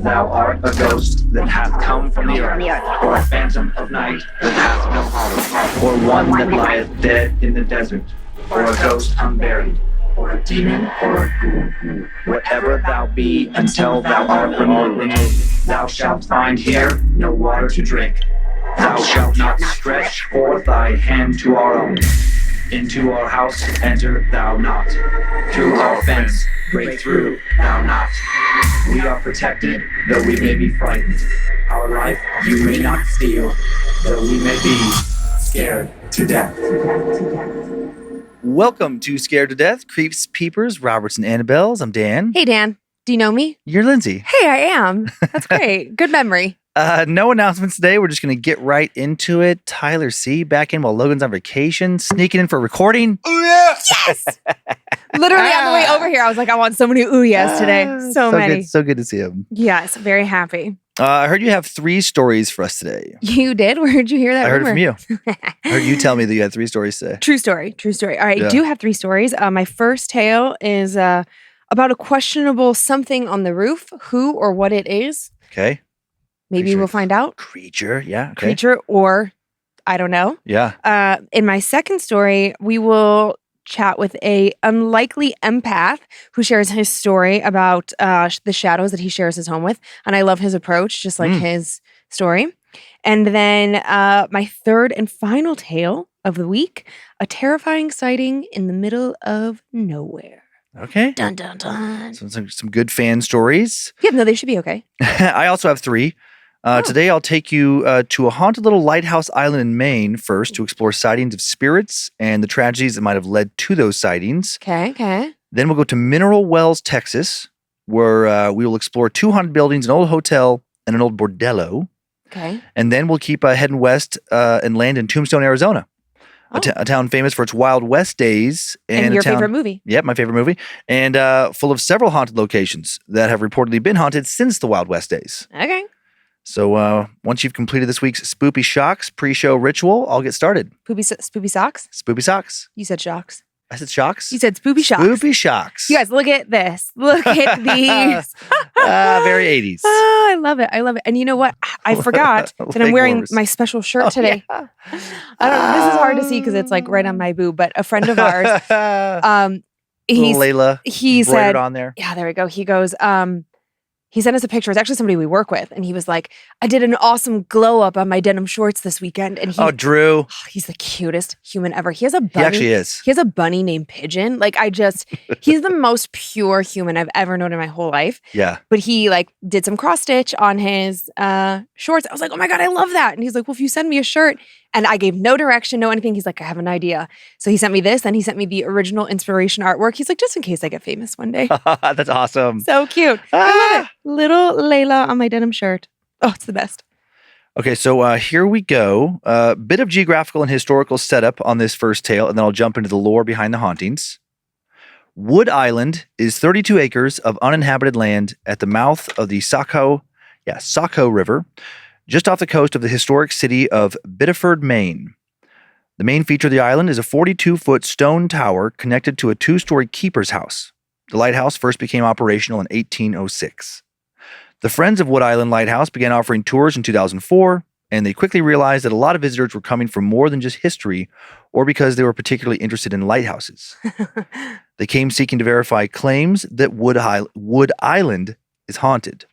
thou art a ghost that hath come from the earth, or a phantom of night that hath no home, or one that lieth dead in the desert, or a ghost unburied, or a demon, or a ghoul, whatever thou be, until thou art removed, thou shalt find here no water to drink. Thou shalt not stretch forth thy hand to our own. Into our house enter thou not. Through our fence break through thou not. We are protected, though we may be frightened. Our life you may not steal, though we may be scared to death. Welcome to Scared to Death, Creeps, Peepers, Roberts, and Annabelles. I'm Dan. Hey, Dan. Do you know me? You're Lynze. Hey, I am. That's great. Good memory. No announcements today. We're just going to get right into it. Tyler C. back in while Logan's on vacation, sneaking in for a recording. Oh, yeah. Yes. Literally on the way over here, I was like, I want so many ooh yes today. So many. Good, so good to see him. Yes, very happy. I heard you have 3 stories for us today. You did? Where did you hear that? I heard it from you. I heard you tell me that you had 3 stories today. True story. All right, I do have 3 stories. My first tale is about a questionable something on the roof. Who or what it is. Okay. Maybe we'll find out. Creature, yeah. Okay. Creature or I don't know. Yeah. In my second story, we will chat with a unlikely empath who shares his story about the shadows that he shares his home with. And I love his approach, just like his story. And then my third and final tale of the week, a terrifying sighting in the middle of nowhere. Okay. Dun, dun, dun. So some good fan stories. Yeah, no, they should be okay. I also have 3. Today, I'll take you to a haunted little lighthouse island in Maine first to explore sightings of spirits and the tragedies that might have led to those sightings. Okay. Then we'll go to Mineral Wells, Texas, where we will explore 2 haunted buildings, an old hotel, and an old bordello. Okay. And then we'll keep heading west and land in Tombstone, Arizona, a town famous for its Wild West days. And your favorite movie. Yep, my favorite movie. And full of several haunted locations that have reportedly been haunted since the Wild West days. Okay. So once you've completed this week's Spoopy Shocks pre-show ritual, I'll get started. Spoopy socks? Spoopy Socks. You said shocks. I said shocks? You said spoopy shocks. Spoopy Shocks. You guys, look at this. Look at these. Very 80s. Oh, I love it. And you know what? I forgot that I'm wearing my special shirt today. Yeah. This is hard to see because it's like right on my boob, but a friend of ours, he said on there. Yeah, there we go. He goes, he sent us a picture. It's actually somebody we work with. And he was like, I did an awesome glow up on my denim shorts this weekend. And Drew. He's the cutest human ever. He has a bunny. He actually is. He has a bunny named Pigeon. Like he's the most pure human I've ever known in my whole life. Yeah. But he did some cross stitch on his shorts. I was like, oh my God, I love that. And he's like, well, if you send me a shirt. And I gave no direction, no anything. He's like, I have an idea. So he sent me this, and he sent me the original inspiration artwork. He's like, just in case I get famous one day. That's awesome. So cute. I love it. Little Layla on my denim shirt. Oh, it's the best. Okay, so here we go. A bit of geographical and historical setup on this first tale, and then I'll jump into the lore behind the hauntings. Wood Island is 32 acres of uninhabited land at the mouth of the Saco River, just off the coast of the historic city of Biddeford, Maine. The main feature of the island is a 42-foot stone tower connected to a 2-story keeper's house. The lighthouse first became operational in 1806. The Friends of Wood Island Lighthouse began offering tours in 2004, and they quickly realized that a lot of visitors were coming for more than just history or because they were particularly interested in lighthouses. They came seeking to verify claims that Wood Island is haunted.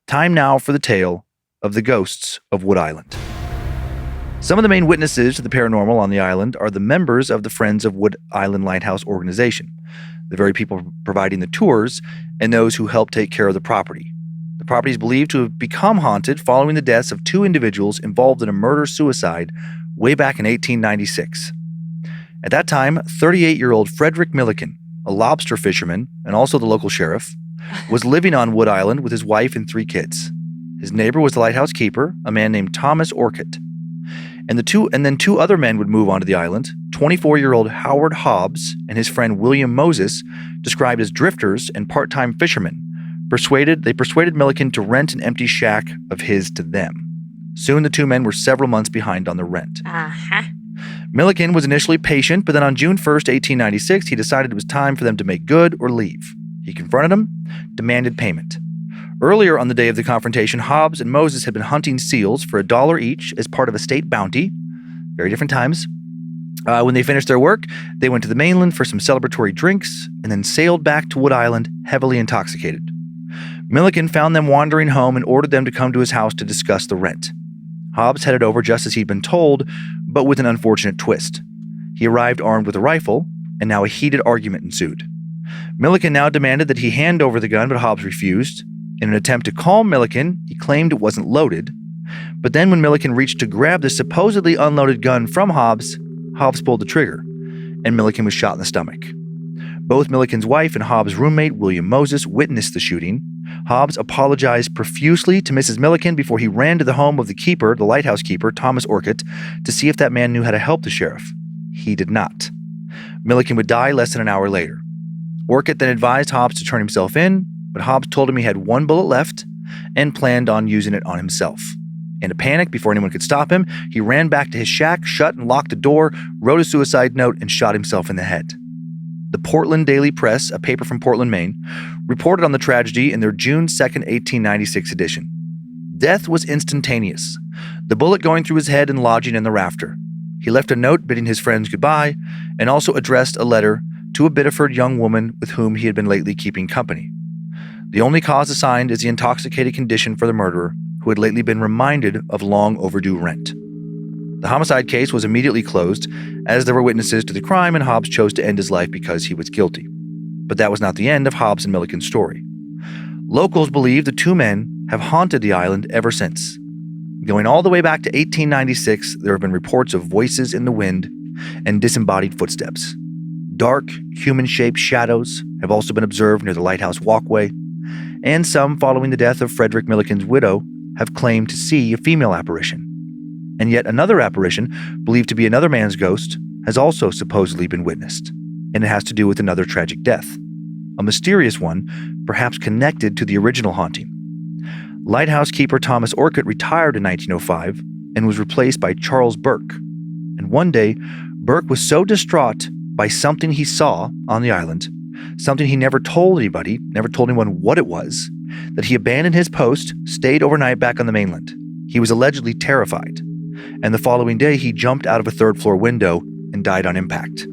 Time now for the tale of the ghosts of Wood Island. Some of the main witnesses to the paranormal on the island are the members of the Friends of Wood Island Lighthouse organization, the very people providing the tours and those who help take care of the property. The property is believed to have become haunted following the deaths of 2 individuals involved in a murder-suicide way back in 1896. At that time, 38-year-old Frederick Milliken, a lobster fisherman and also the local sheriff, was living on Wood Island with his wife and 3 kids. His neighbor was the lighthouse keeper, a man named Thomas Orcutt. And then 2 other men would move onto the island, 24-year-old Howard Hobbs and his friend William Moses, described as drifters and part-time fishermen. They persuaded Milliken to rent an empty shack of his to them. Soon the 2 men were several months behind on the rent. Milliken was initially patient, but then on June 1st, 1896, he decided it was time for them to make good or leave. He confronted them, demanded payment. Earlier on the day of the confrontation, Hobbs and Moses had been hunting seals for $1 each as part of a state bounty. Very different times. When they finished their work, they went to the mainland for some celebratory drinks and then sailed back to Wood Island heavily intoxicated. Milliken found them wandering home and ordered them to come to his house to discuss the rent. Hobbs headed over just as he'd been told, but with an unfortunate twist. He arrived armed with a rifle, and now a heated argument ensued. Milliken now demanded that he hand over the gun, but Hobbs refused. In an attempt to calm Milliken, he claimed it wasn't loaded. But then when Milliken reached to grab the supposedly unloaded gun from Hobbs, Hobbs pulled the trigger, and Milliken was shot in the stomach. Both Milliken's wife and Hobbs' roommate, William Moses, witnessed the shooting. Hobbs apologized profusely to Mrs. Milliken before he ran to the home of the keeper, the lighthouse keeper, Thomas Orcutt, to see if that man knew how to help the sheriff. He did not. Milliken would die less than an hour later. Orcutt then advised Hobbs to turn himself in, but Hobbs told him he had one bullet left and planned on using it on himself. In a panic, before anyone could stop him, he ran back to his shack, shut and locked the door, wrote a suicide note, and shot himself in the head. The Portland Daily Press, a paper from Portland, Maine, reported on the tragedy in their June 2, 1896 edition. Death was instantaneous, the bullet going through his head and lodging in the rafter. He left a note bidding his friends goodbye and also addressed a letter to a Biddeford young woman with whom he had been lately keeping company. The only cause assigned is the intoxicated condition for the murderer, who had lately been reminded of long overdue rent. The homicide case was immediately closed, as there were witnesses to the crime and Hobbs chose to end his life because he was guilty. But that was not the end of Hobbs and Milliken's story. Locals believe the two men have haunted the island ever since. Going all the way back to 1896, there have been reports of voices in the wind and disembodied footsteps. Dark, human-shaped shadows have also been observed near the lighthouse walkway, and some, following the death of Frederick Milliken's widow, have claimed to see a female apparition. And yet another apparition, believed to be another man's ghost, has also supposedly been witnessed, and it has to do with another tragic death. A mysterious one, perhaps connected to the original haunting. Lighthouse keeper Thomas Orcutt retired in 1905 and was replaced by Charles Burke. And one day, Burke was so distraught by something he saw on the island, something he never told anybody, never told anyone what it was, that he abandoned his post, stayed overnight back on the mainland. He was allegedly terrified, and the following day he jumped out of a third-floor window and died on impact.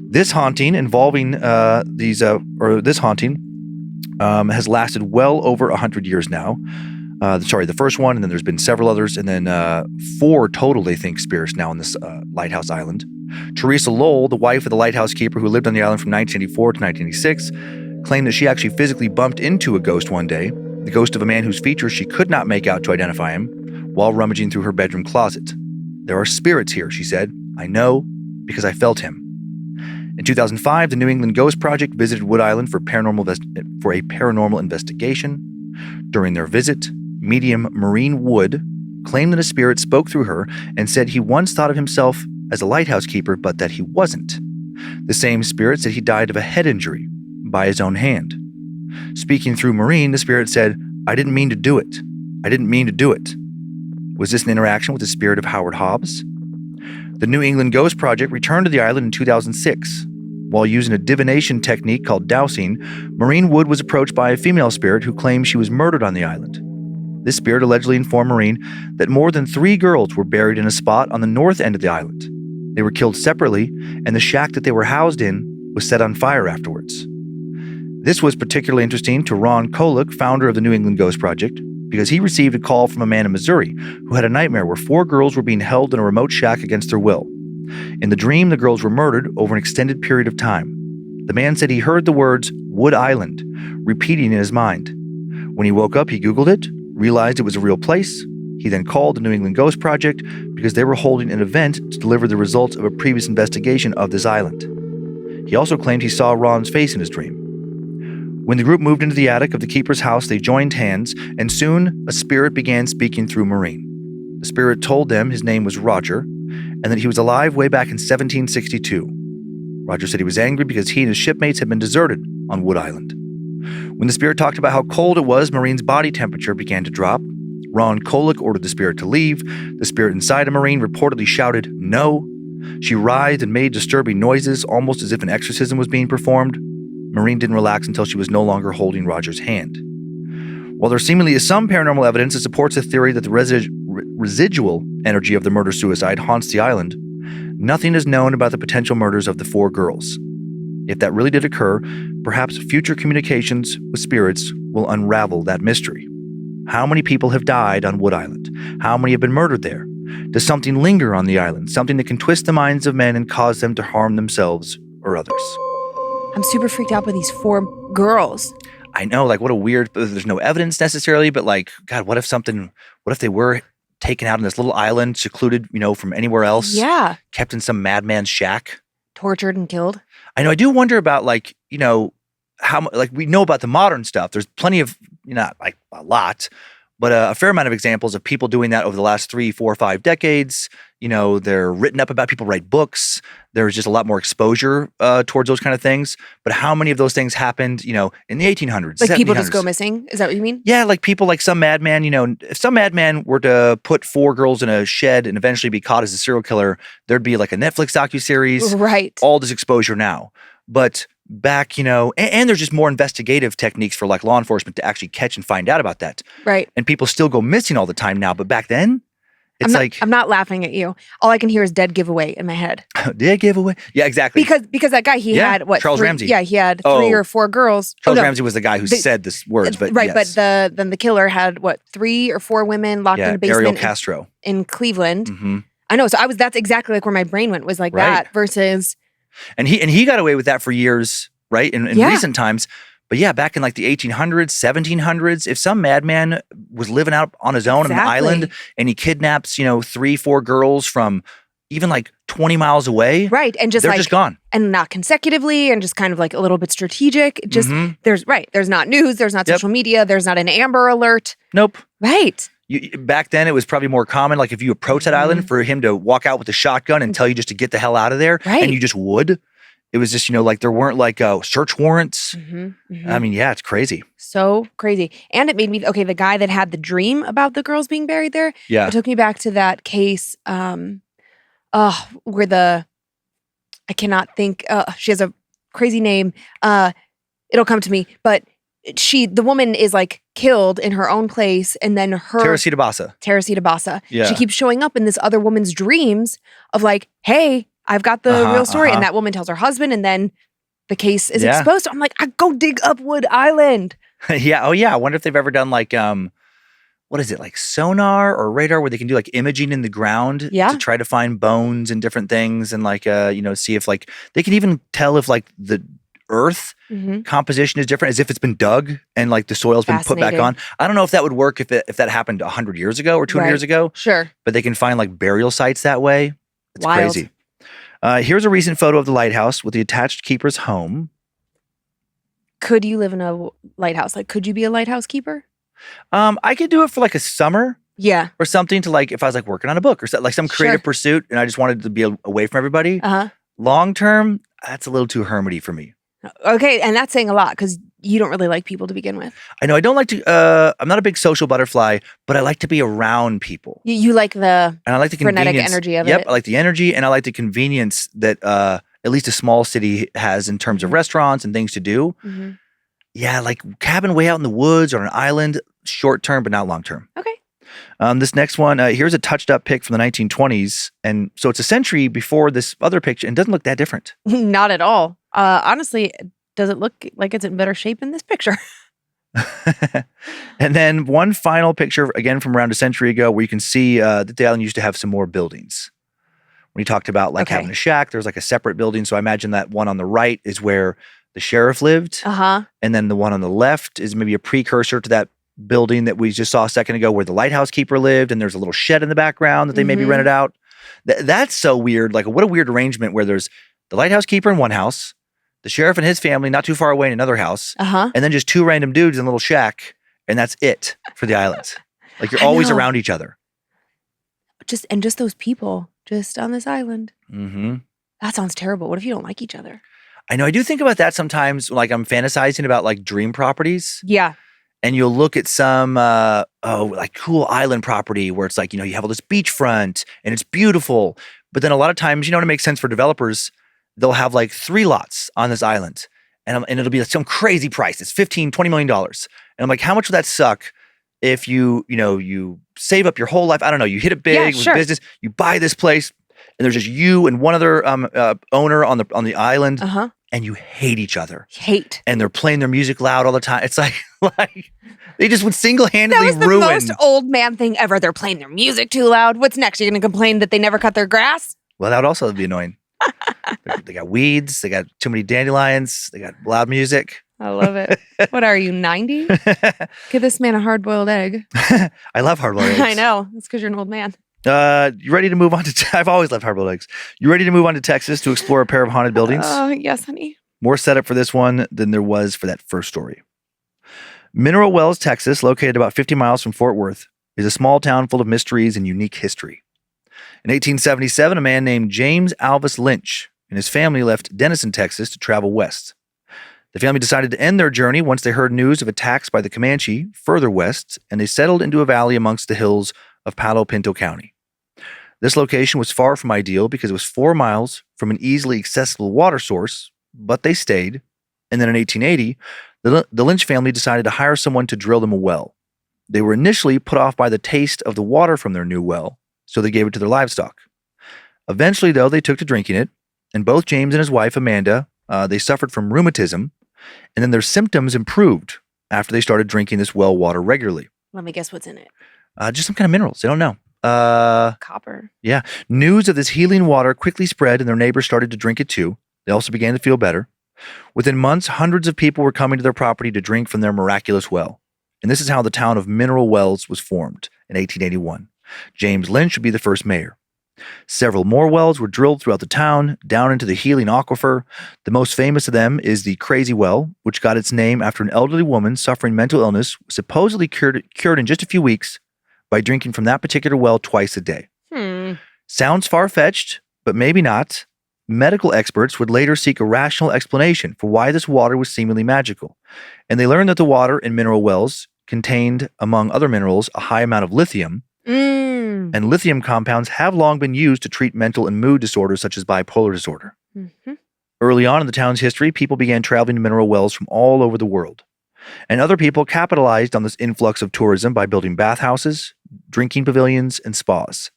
This haunting involving this haunting has lasted well over 100 years now. The first one, and then there's been several others, and then 4 total, they think, spirits now on this lighthouse island. Teresa Lowell, the wife of the lighthouse keeper who lived on the island from 1984 to 1986, claimed that she actually physically bumped into a ghost one day, the ghost of a man whose features she could not make out to identify him, while rummaging through her bedroom closet. "There are spirits here," she said. "I know because I felt him." In 2005, the New England Ghost Project visited Wood Island for a paranormal investigation. During their visit, medium Maureen Wood claimed that a spirit spoke through her and said he once thought of himself as a lighthouse keeper, but that he wasn't. The same spirit said he died of a head injury by his own hand. Speaking through Maureen, the spirit said, "I didn't mean to do it. I didn't mean to do it." Was this an interaction with the spirit of Howard Hobbs? The New England Ghost Project returned to the island in 2006. While using a divination technique called dowsing, Maureen Wood was approached by a female spirit who claimed she was murdered on the island. This spirit allegedly informed Maureen that more than 3 girls were buried in a spot on the north end of the island. They were killed separately, and the shack that they were housed in was set on fire afterwards. This was particularly interesting to Ron Kolick, founder of the New England Ghost Project, because he received a call from a man in Missouri who had a nightmare where 4 girls were being held in a remote shack against their will. In the dream, the girls were murdered over an extended period of time. The man said he heard the words Wood Island repeating in his mind. When he woke up, he Googled it, realized it was a real place. He then called the New England Ghost Project because they were holding an event to deliver the results of a previous investigation of this island. He also claimed he saw Ron's face in his dream. When the group moved into the attic of the keeper's house, they joined hands, and soon a spirit began speaking through Maureen. The spirit told them his name was Roger, and that he was alive way back in 1762. Roger said he was angry because he and his shipmates had been deserted on Wood Island. When the spirit talked about how cold it was, Maureen's body temperature began to drop. Ron Kolick ordered the spirit to leave. The spirit inside of Maureen reportedly shouted, "No." She writhed and made disturbing noises, almost as if an exorcism was being performed. Maureen didn't relax until she was no longer holding Roger's hand. While there seemingly is some paranormal evidence that supports the theory that the residual energy of the murder-suicide haunts the island, nothing is known about the potential murders of the 4 girls. If that really did occur, perhaps future communications with spirits will unravel that mystery. How many people have died on Wood Island? How many have been murdered there? Does something linger on the island, something that can twist the minds of men and cause them to harm themselves or others? I'm super freaked out by these 4 girls. I know, like, what a weird, there's no evidence necessarily, but like, God, what if they were taken out on this little island, secluded, from anywhere else? Yeah. Kept in some madman's shack? Tortured and killed. I know, I do wonder about, like, how, like, we know about the modern stuff. There's plenty of, not like a lot, but a fair amount of examples of people doing that over the last 3, 4, 5 decades. They're written up about, people write books. There's just a lot more exposure towards those kind of things. But how many of those things happened, in the 1800s? Like 1700s. People just go 1700s? missing? Is that what you mean? Yeah, like people, like some madman, if some madman were to put 4 girls in a shed and eventually be caught as a serial killer, there'd be like a Netflix docuseries. Right. All this exposure now. But back, and there's just more investigative techniques for like law enforcement to actually catch and find out about that. Right. And people still go missing all the time now. But back then, I'm not laughing at you. All I can hear is dead giveaway in my head. Dead giveaway? Yeah, exactly. Because that guy, he had what? Charles 3, Ramsey. Yeah, he had 3 or 4 girls. Charles Ramsey was the guy who said this words, but right. yes. But then the killer had what? 3 or 4 women locked in a basement. Ariel Castro in Cleveland. Mm-hmm. I know. So that's exactly like where my brain went, was like that versus. And he got away with that for years, right? In recent times. But yeah, back in like the 1800s, 1700s, if some madman was living out on his own on the island and he kidnaps, 3, 4 girls from even like 20 miles away. Right. And they're just gone. And not consecutively and just kind of like a little bit strategic. Just there's not news, there's not social media, there's not an Amber Alert. Nope. Right. Back then, it was probably more common, like if you approach that island, for him to walk out with a shotgun and tell you just to get the hell out of there. Right. And you just would. It was just, like there weren't like search warrants. I mean, yeah, it's crazy. So crazy. And it made me, the guy that had the dream about the girls being buried there. Yeah. It took me back to that case where I cannot think, she has a crazy name. It'll come to me. But the woman is like killed in her own place, and then Teresita Basa. Yeah. She keeps showing up in this other woman's dreams of like, hey, I've got the real story. And that woman tells her husband, and then the case is exposed. So I'm like, I go dig up Wood Island. Yeah. Oh yeah. I wonder if they've ever done like, what is it? Like sonar or radar where they can do like imaging in the ground to try to find bones and different things. And like, see if like, they can even tell if like the earth composition is different, as if it's been dug and like the soil's been put back on. I don't know if that would work if that happened 100 years ago or 200 years ago. Sure. But they can find like burial sites that way. It's wild. Crazy. Here's a recent photo of the lighthouse with the attached keeper's home. Could you live in a lighthouse? Like, could you be a lighthouse keeper? I could do it for like a summer. Yeah. Or something to like, if I was like working on a book or like some creative pursuit and I just wanted to be away from everybody. Long term, that's a little too hermity for me. Okay. And that's saying a lot because you don't really like people to begin with. I know. I don't like to, I'm not a big social butterfly, but I like to be around people. You like and I like the frenetic energy of it. Yep. I like the energy and I like the convenience that at least a small city has in terms of restaurants and things to do. Yeah. Like cabin way out in the woods or an island, short term, but not long term. Okay. This next one, here's a touched up pic from the 1920s. And so it's a century before this other picture and doesn't look that different. Not at all. Honestly, does it look like it's in better shape in this picture? And then one final picture, again, from around a century ago, where you can see that the island used to have some more buildings. When he talked about like having a shack, there's like a separate building. So I imagine that one on the right is where the sheriff lived. And then the one on the left is maybe a precursor to that building that we just saw a second ago where the lighthouse keeper lived. And there's a little shed in the background that they maybe rented out. That's so weird. Like, what a weird arrangement where there's the lighthouse keeper in one house, the sheriff and his family not too far away in another house, and then just 2 random dudes in a little shack, and that's it for the islands. Like, you're always around each other. Just those people just on this island. That sounds terrible. What if you don't like each other? I know. I do think about that sometimes. Like, I'm fantasizing about like dream properties. Yeah. And you'll look at some like cool island property where it's like, you have all this beachfront and it's beautiful. But then a lot of times, to make sense for developers, they'll have like 3 lots on this island. and it'll be some crazy price. It's $15-20 million. And I'm like, how much would that suck if you save up your whole life? I don't know. You hit it big with business. You buy this place, and there's just you and one other owner on the island, and you hate each other. And they're playing their music loud all the time. It's like they just would single-handedly ruin. That was the most old man thing ever. They're playing their music too loud. What's next? You're going to complain that they never cut their grass? Well, that would also be annoying. They got weeds. They got too many dandelions. They got loud music. I love it. What are you, 90? Give this man a hard-boiled egg. I love hard-boiled eggs. I know. It's because you're an old man. You ready to move on to... I've always loved hard-boiled eggs. You ready to move on to Texas to explore a pair of haunted buildings? Yes, honey. More setup for this one than there was for that first story. Mineral Wells, Texas, located about 50 miles from Fort Worth, is a small town full of mysteries and unique history. In 1877, a man named James Alvis Lynch and his family left Denison, Texas, to travel west. The family decided to end their journey once they heard news of attacks by the Comanche further west, and they settled into a valley amongst the hills of Palo Pinto County. This location was far from ideal because it was 4 miles from an easily accessible water source, but they stayed. And then in 1880, the Lynch family decided to hire someone to drill them a well. They were initially put off by the taste of the water from their new well, so they gave it to their livestock. Eventually, though, they took to drinking it, and both James and his wife, Amanda, they suffered from rheumatism, and then their symptoms improved after they started drinking this well water regularly. Let me guess what's in it. Just some kind of minerals. They don't know. Copper. Yeah. News of this healing water quickly spread, and their neighbors started to drink it too. They also began to feel better. Within months, hundreds of people were coming to their property to drink from their miraculous well. And this is how the town of Mineral Wells was formed in 1881. James Lynch would be the first mayor. Several more wells were drilled throughout the town, down into the healing aquifer. The most famous of them is the Crazy Well, which got its name after an elderly woman suffering mental illness was supposedly cured in just a few weeks by drinking from that particular well twice a day. Sounds far-fetched, but maybe not. Medical experts would later seek a rational explanation for why this water was seemingly magical, and they learned that the water in mineral wells contained, among other minerals, a high amount of lithium, and lithium compounds have long been used to treat mental and mood disorders such as bipolar disorder. Early on in the town's history, people began traveling to mineral wells from all over the world, and other people capitalized on this influx of tourism by building bathhouses, drinking pavilions, and spas.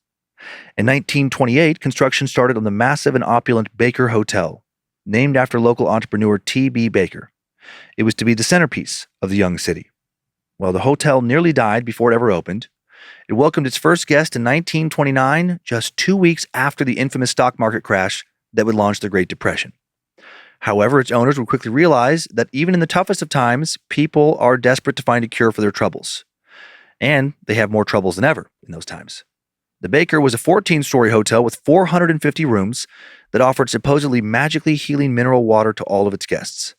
In 1928, construction started on the massive and opulent Baker Hotel, named after local entrepreneur T.B. Baker. It was to be the centerpiece of the young city. Well, the hotel nearly died before it ever opened. It welcomed its first guest in 1929, just 2 weeks after the infamous stock market crash that would launch the Great Depression. However, its owners would quickly realize that even in the toughest of times, people are desperate to find a cure for their troubles. And they have more troubles than ever in those times. The Baker was a 14-story hotel with 450 rooms that offered supposedly magically healing mineral water to all of its guests.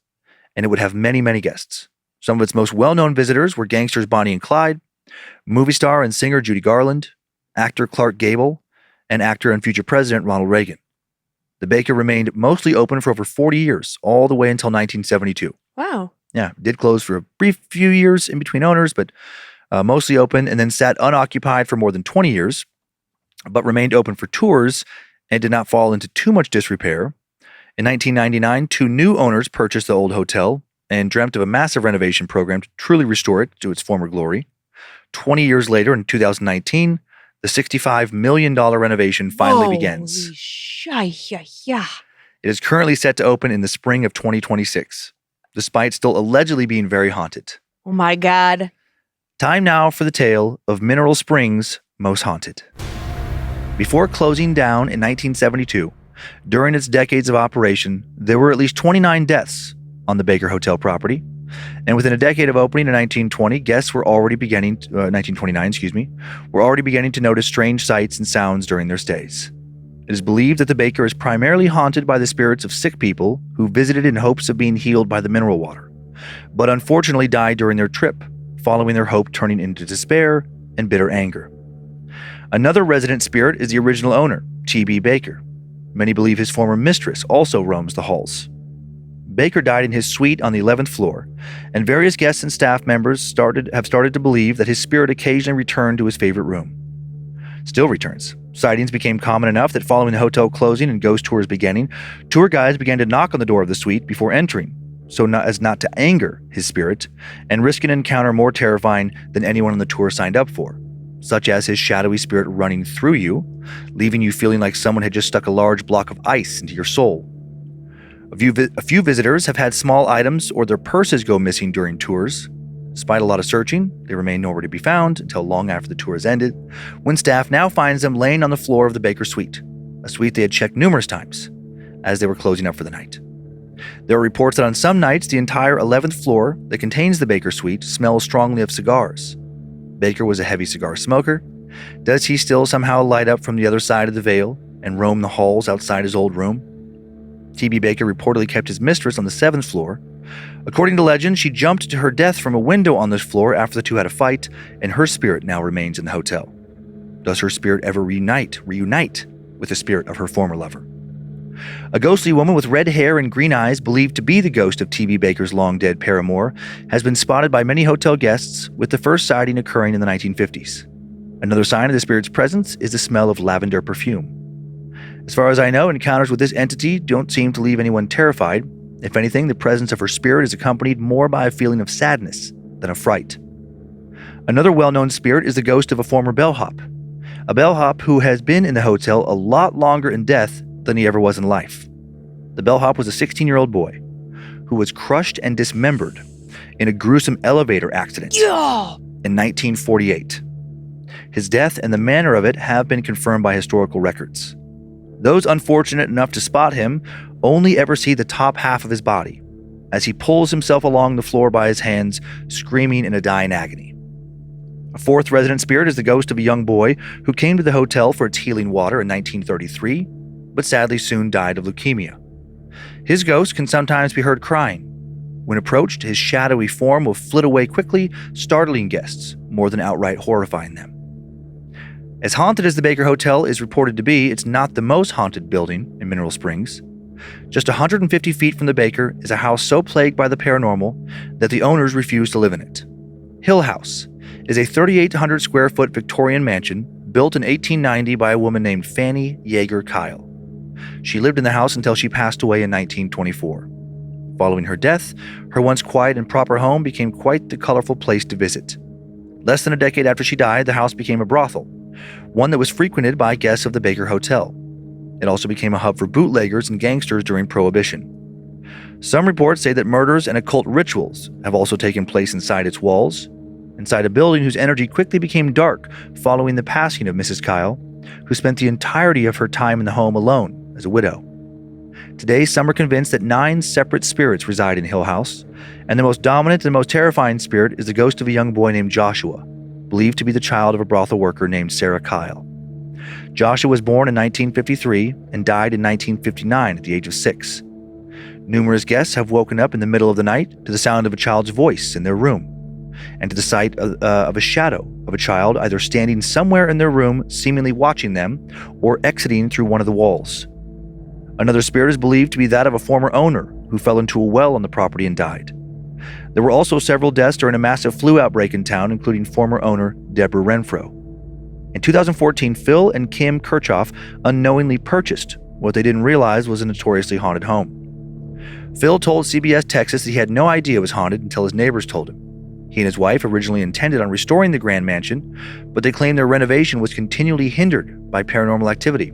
And it would have many, many guests. Some of its most well-known visitors were gangsters Bonnie and Clyde, movie star and singer Judy Garland, actor Clark Gable, and actor and future president Ronald Reagan. The Baker remained mostly open for over 40 years, all the way until 1972. Wow. Yeah, it did close for a brief few years in between owners, but mostly open, and then sat unoccupied for more than 20 years, but remained open for tours and did not fall into too much disrepair. In 1999, 2 new owners purchased the old hotel and dreamt of a massive renovation program to truly restore it to its former glory. 20 years later, in 2019, the $65 million renovation finally begins. Yeah. It is currently set to open in the spring of 2026, despite still allegedly being very haunted. Oh my God. Time now for the tale of Mineral Springs' most haunted. Before closing down in 1972, during its decades of operation, there were at least 29 deaths on the Baker Hotel property. And within a decade of opening in 1920, guests were already beginning, 1929, were already beginning to notice strange sights and sounds during their stays. It is believed that the Baker is primarily haunted by the spirits of sick people who visited in hopes of being healed by the mineral water, but unfortunately died during their trip, following their hope turning into despair and bitter anger. Another resident spirit is the original owner, T.B. Baker. Many believe his former mistress also roams the halls. Baker died in his suite on the 11th floor, and various guests and staff members have started to believe that his spirit occasionally returned to his favorite room. Still returns. Sightings became common enough that following the hotel closing and ghost tours beginning, tour guides began to knock on the door of the suite before entering, so not as not to anger his spirit and risk an encounter more terrifying than anyone on the tour signed up for, such as his shadowy spirit running through you, leaving you feeling like someone had just stuck a large block of ice into your soul. A few visitors have had small items or their purses go missing during tours. Despite a lot of searching, they remain nowhere to be found until long after the tour has ended, when staff now finds them laying on the floor of the Baker suite, a suite they had checked numerous times as they were closing up for the night. There are reports that on some nights, the entire 11th floor that contains the Baker suite smells strongly of cigars. Baker was a heavy cigar smoker. Does he still somehow light up from the other side of the veil and roam the halls outside his old room? T.B. Baker reportedly kept his mistress on the 7th floor. According to legend, she jumped to her death from a window on this floor after the two had a fight, and her spirit now remains in the hotel. Does her spirit ever reunite with the spirit of her former lover? A ghostly woman with red hair and green eyes, believed to be the ghost of T.B. Baker's long-dead paramour, has been spotted by many hotel guests, with the first sighting occurring in the 1950s. Another sign of the spirit's presence is the smell of lavender perfume. As far as I know, encounters with this entity don't seem to leave anyone terrified. If anything, the presence of her spirit is accompanied more by a feeling of sadness than of fright. Another well-known spirit is the ghost of a former bellhop. A bellhop who has been in the hotel a lot longer in death than he ever was in life. The bellhop was a 16-year-old boy who was crushed and dismembered in a gruesome elevator accident in 1948. His death and the manner of it have been confirmed by historical records. Those unfortunate enough to spot him only ever see the top half of his body as he pulls himself along the floor by his hands, screaming in a dying agony. A fourth resident spirit is the ghost of a young boy who came to the hotel for its healing water in 1933, but sadly soon died of leukemia. His ghost can sometimes be heard crying. When approached, his shadowy form will flit away quickly, startling guests more than outright horrifying them. As haunted as the Baker Hotel is reported to be, it's not the most haunted building in Mineral Springs. Just 150 feet from the Baker is a house so plagued by the paranormal that the owners refuse to live in it. Hill House is a 3,800 square foot Victorian mansion built in 1890 by a woman named Fanny Yeager Kyle. She lived in the house until she passed away in 1924. Following her death, her once quiet and proper home became quite the colorful place to visit. Less than a decade after she died, the house became a brothel, one that was frequented by guests of the Baker Hotel. It also became a hub for bootleggers and gangsters during Prohibition. Some reports say that murders and occult rituals have also taken place inside its walls, inside a building whose energy quickly became dark following the passing of Mrs. Kyle, who spent the entirety of her time in the home alone as a widow. Today, some are convinced that 9 separate spirits reside in Hill House, and the most dominant and most terrifying spirit is the ghost of a young boy named Joshua, believed to be the child of a brothel worker named Sarah Kyle. Joshua was born in 1953 and died in 1959 at the age of 6. Numerous guests have woken up in the middle of the night to the sound of a child's voice in their room, and to the sight of a shadow of a child either standing somewhere in their room, seemingly watching them, or exiting through one of the walls. Another spirit is believed to be that of a former owner who fell into a well on the property and died. There were also several deaths during a massive flu outbreak in town, including former owner Deborah Renfro. In 2014, Phil and Kim Kirchhoff unknowingly purchased what they didn't realize was a notoriously haunted home. Phil told CBS Texas that he had no idea it was haunted until his neighbors told him. He and his wife originally intended on restoring the grand mansion, but they claimed their renovation was continually hindered by paranormal activity.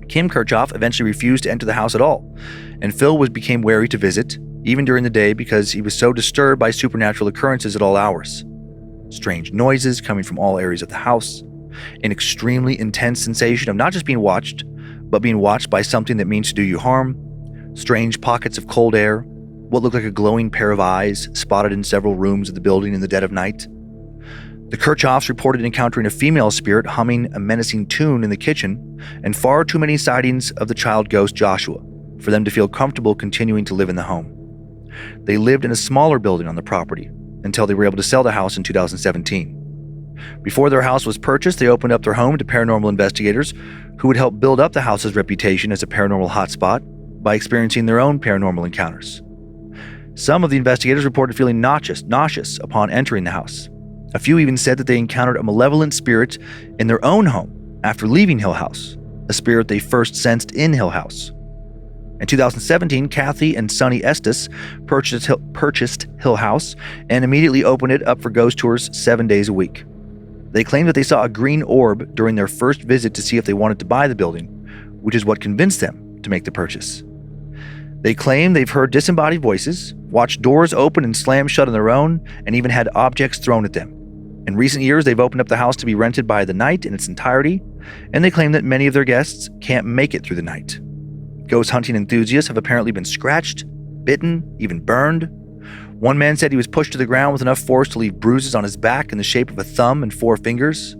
Kim Kirchhoff eventually refused to enter the house at all, and Phil became wary to visit, even during the day, because he was so disturbed by supernatural occurrences at all hours. Strange noises coming from all areas of the house, an extremely intense sensation of not just being watched, but being watched by something that means to do you harm, strange pockets of cold air, what looked like a glowing pair of eyes spotted in several rooms of the building in the dead of night. The Kirchhoffs reported encountering a female spirit humming a menacing tune in the kitchen, and far too many sightings of the child ghost Joshua for them to feel comfortable continuing to live in the home. They lived in a smaller building on the property until they were able to sell the house in 2017. Before their house was purchased, they opened up their home to paranormal investigators who would help build up the house's reputation as a paranormal hotspot by experiencing their own paranormal encounters. Some of the investigators reported feeling nauseous upon entering the house. A few even said that they encountered a malevolent spirit in their own home after leaving Hill House, a spirit they first sensed in Hill House. In 2017, Kathy and Sonny Estes purchased Hill House and immediately opened it up for ghost tours 7 days a week. They claimed that they saw a green orb during their first visit to see if they wanted to buy the building, which is what convinced them to make the purchase. They claim they've heard disembodied voices, watched doors open and slam shut on their own, and even had objects thrown at them. In recent years, they've opened up the house to be rented by the night in its entirety, and they claim that many of their guests can't make it through the night. Ghost hunting enthusiasts have apparently been scratched, bitten, even burned. One man said he was pushed to the ground with enough force to leave bruises on his back in the shape of a thumb and 4 fingers.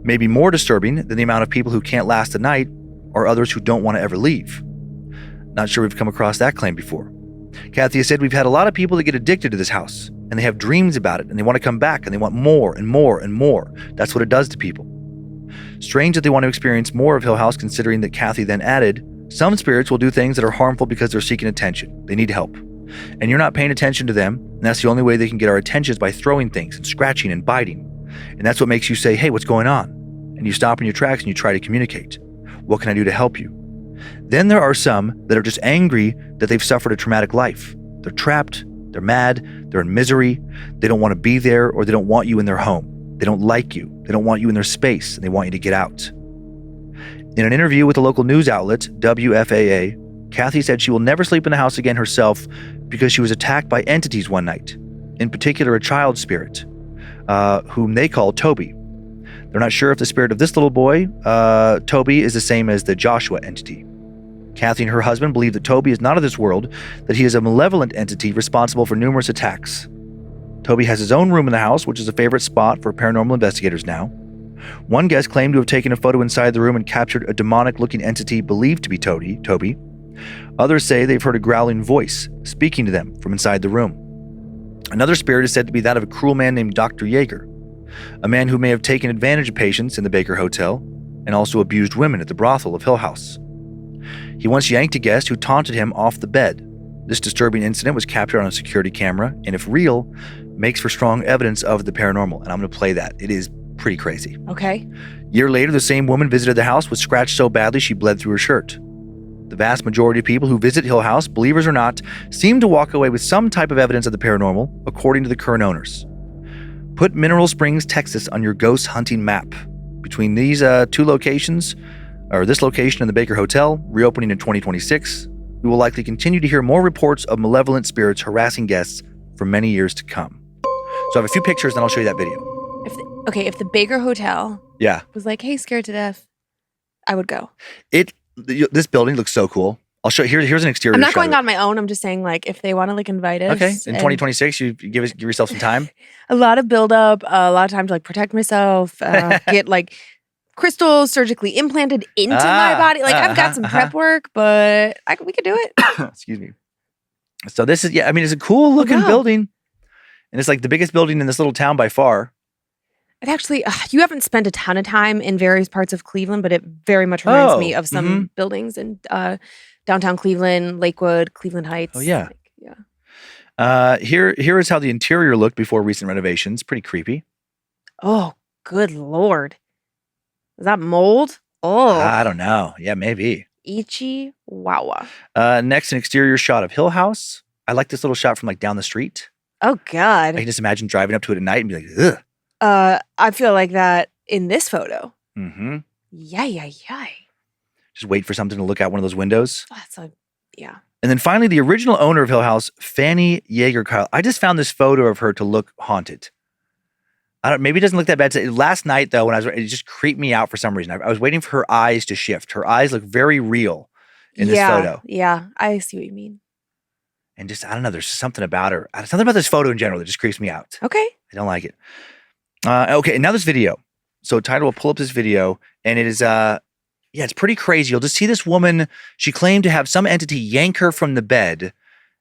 Maybe more disturbing than the amount of people who can't last the night are others who don't want to ever leave. Not sure we've come across that claim before. Kathy has said we've had a lot of people that get addicted to this house, and they have dreams about it, and they want to come back, and they want more and more and more. That's what it does to people. Strange that they want to experience more of Hill House, considering that Kathy then added, some spirits will do things that are harmful because they're seeking attention. They need help. And you're not paying attention to them, and that's the only way they can get our attention is by throwing things and scratching and biting. And that's what makes you say, hey, what's going on? And you stop in your tracks and you try to communicate. What can I do to help you? Then there are some that are just angry that they've suffered a traumatic life. They're trapped, they're mad, they're in misery, they don't want to be there, or they don't want you in their home. They don't like you, they don't want you in their space, and they want you to get out. In an interview with a local news outlet, WFAA, Kathy said she will never sleep in the house again herself because she was attacked by entities one night, in particular a child spirit, whom they call Toby. They're not sure if the spirit of this little boy, Toby, is the same as the Joshua entity. Kathy and her husband believe that Toby is not of this world, that he is a malevolent entity responsible for numerous attacks. Toby has his own room in the house, which is a favorite spot for paranormal investigators now. One guest claimed to have taken a photo inside the room and captured a demonic-looking entity believed to be Toby. Others say they've heard a growling voice speaking to them from inside the room. Another spirit is said to be that of a cruel man named Dr. Yeager, a man who may have taken advantage of patients in the Baker Hotel and also abused women at the brothel of Hill House. He once yanked a guest who taunted him off the bed. This disturbing incident was captured on a security camera, and if real, makes for strong evidence of the paranormal. And I'm going to play that. It is pretty crazy. Okay. Year later, the same woman visited the house, was scratched so badly she bled through her shirt. The vast majority of people who visit Hill House, believers or not, seem to walk away with some type of evidence of the paranormal, according to the current owners. Put Mineral Springs, Texas on your ghost hunting map. Between these two locations, or this location and the Baker Hotel, reopening in 2026, we will likely continue to hear more reports of malevolent spirits harassing guests for many years to come. So I have a few pictures, and I'll show you that video. If the Baker Hotel Yeah. was like, hey, scared to death, I would go. This building looks so cool. I'll show you. Here's an exterior I'm not shot going of it. on my own. I'm just saying, like, if they want to like invite us. Okay, in 2026, you give yourself some time. A lot of buildup, a lot of time to like protect myself, get like crystals surgically implanted into my body. Like I've got some prep work, but we could do it. Excuse me. So this is, it's a cool looking building. And it's like the biggest building in this little town by far. It actually, you haven't spent a ton of time in various parts of Cleveland, but it very much reminds me of some buildings in downtown Cleveland, Lakewood, Cleveland Heights. Oh, yeah. Yeah. Here is how the interior looked before recent renovations. Pretty creepy. Oh, good Lord. Is that mold? Oh. I don't know. Yeah, maybe. Ichi Wawa. Next, an exterior shot of Hill House. I like this little shot from like down the street. Oh, God. I can just imagine driving up to it at night and be like, ugh. I feel like that in this photo. Mm-hmm. Yay. Just wait for something to look out one of those windows. Yeah. And then finally, the original owner of Hill House, Fanny Yeager Kyle. I just found this photo of her to look haunted. Maybe it doesn't look that bad. Last night, though, it just creeped me out for some reason. I was waiting for her eyes to shift. Her eyes look very real in this photo. Yeah, I see what you mean. And just, I don't know, there's something about her. Something about this photo in general that just creeps me out. Okay. I don't like it. Okay, now this video. So Tyler will pull up this video, and it is, it's pretty crazy. You'll just see this woman. She claimed to have some entity yank her from the bed.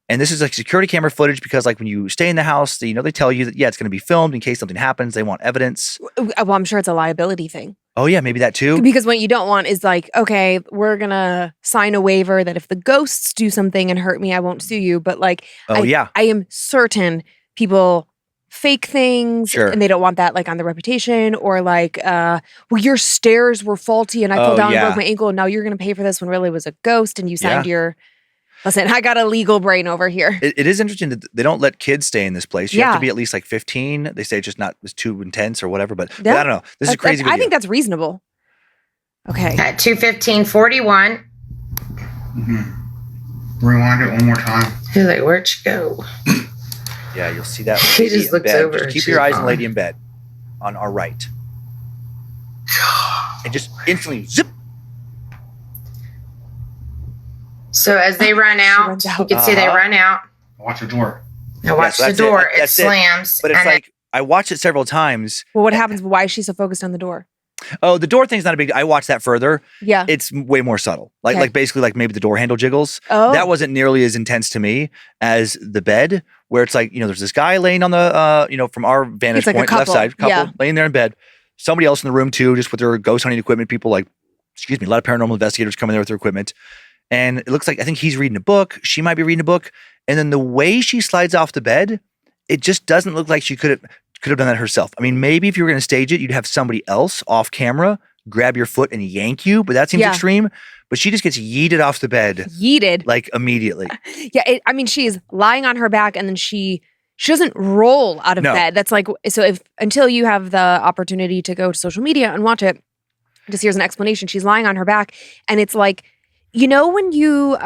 And this is like security camera footage because like when you stay in the house, they tell you that, it's going to be filmed in case something happens. They want evidence. Well, I'm sure it's a liability thing. Oh, yeah, maybe that too. Because what you don't want is like, okay, we're going to sign a waiver that if the ghosts do something and hurt me, I won't sue you. But like, I am certain people fake things Sure. and they don't want that like on the reputation, or like well, your stairs were faulty and I fell down and broke my ankle and now you're going to pay for this when really it was a ghost and you signed your listen, I got a legal brain over here. It is interesting that they don't let kids stay in this place. You have to be at least like 15. They say it's too intense or whatever, but I don't know. This is crazy. I think that's reasonable. Okay. At 2:15:41. Rewind it one more time. He's like, where'd you go? Yeah, you'll see that. He just looks bed. over. Just keep your eyes on lady in bed on our right. And just instantly zip. So as they run out, you can see they run out. Watch the door. Now watch the door. It slams. But it's like, I watched it several times. Well, what happens? Why is she so focused on the door? Oh, the door thing's not a big. I watched that further. Yeah, it's way more subtle. Like basically like maybe the door handle jiggles. Oh, that wasn't nearly as intense to me as the bed, where it's like there's this guy laying on the from our vantage point, left side, couple laying there in bed. Somebody else in the room too, just with their ghost hunting equipment. People a lot of paranormal investigators coming there with their equipment, and it looks like I think he's reading a book. She might be reading a book, and then the way she slides off the bed, it just doesn't look like she could have done that herself. I mean, maybe if you were going to stage it, you'd have somebody else off camera grab your foot and yank you, but that seems extreme. But she just gets yeeted off the bed. Yeeted. Like immediately. Yeah, I mean, she's lying on her back and then she doesn't roll out of bed. That's like, so until you have the opportunity to go to social media and watch it, just here's an explanation. She's lying on her back and it's like, when you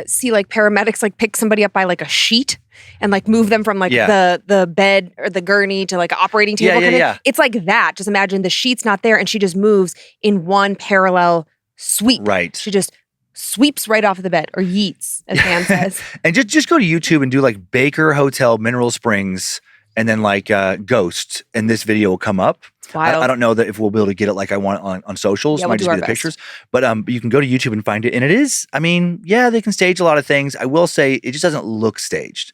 see like paramedics like pick somebody up by like a sheet and like move them from like the bed or the gurney to like an operating table. It's like that. Just imagine the sheet's not there and she just moves in one parallel sweep. Right. She just sweeps right off of the bed, or yeets, as Dan says. And just go to YouTube and do like Baker Hotel Mineral Springs and then like Ghost, and this video will come up. I don't know that if we'll be able to get it like I want on socials. It might just be the pictures. But you can go to YouTube and find it. And it is, I mean, they can stage a lot of things. I will say it just doesn't look staged.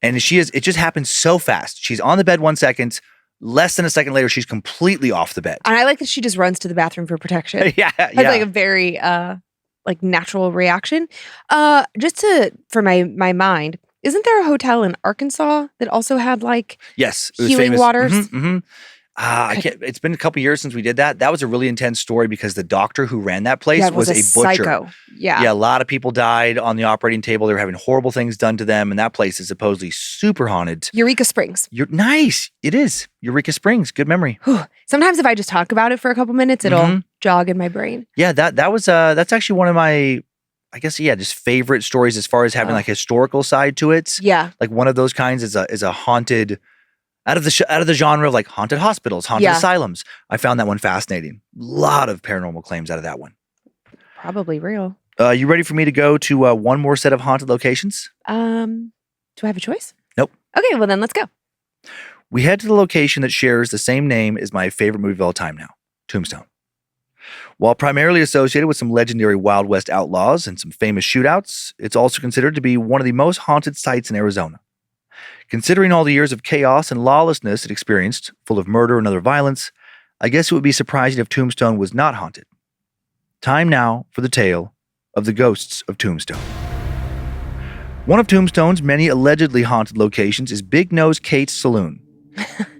And it just happens so fast. She's on the bed 1 second. Less than a second later, she's completely off the bed. And I like that she just runs to the bathroom for protection. That's like a very like natural reaction. Just for my mind, isn't there a hotel in Arkansas that also had like healing waters? Mm-hmm. I can't. It's been a couple years since we did that. That was a really intense story because the doctor who ran that place was a butcher. Psycho. Yeah, a lot of people died on the operating table. They were having horrible things done to them, and that place is supposedly super haunted. Eureka Springs. Nice. It is. Eureka Springs. Good memory. Sometimes if I just talk about it for a couple minutes, it'll jog in my brain. Yeah, that's actually one of my, I guess, just favorite stories as far as having like historical side to it. Yeah, like one of those kinds is a haunted. Out of the genre of like haunted hospitals, haunted asylums. I found that one fascinating. A lot of paranormal claims out of that one. Probably real. You ready for me to go to one more set of haunted locations? Do I have a choice? Nope. Okay, well then let's go. We head to the location that shares the same name as my favorite movie of all time now, Tombstone. While primarily associated with some legendary Wild West outlaws and some famous shootouts, it's also considered to be one of the most haunted sites in Arizona. Considering all the years of chaos and lawlessness it experienced, full of murder and other violence, I guess it would be surprising if Tombstone was not haunted. Time now for the tale of the ghosts of Tombstone. One of Tombstone's many allegedly haunted locations is Big Nose Kate's Saloon,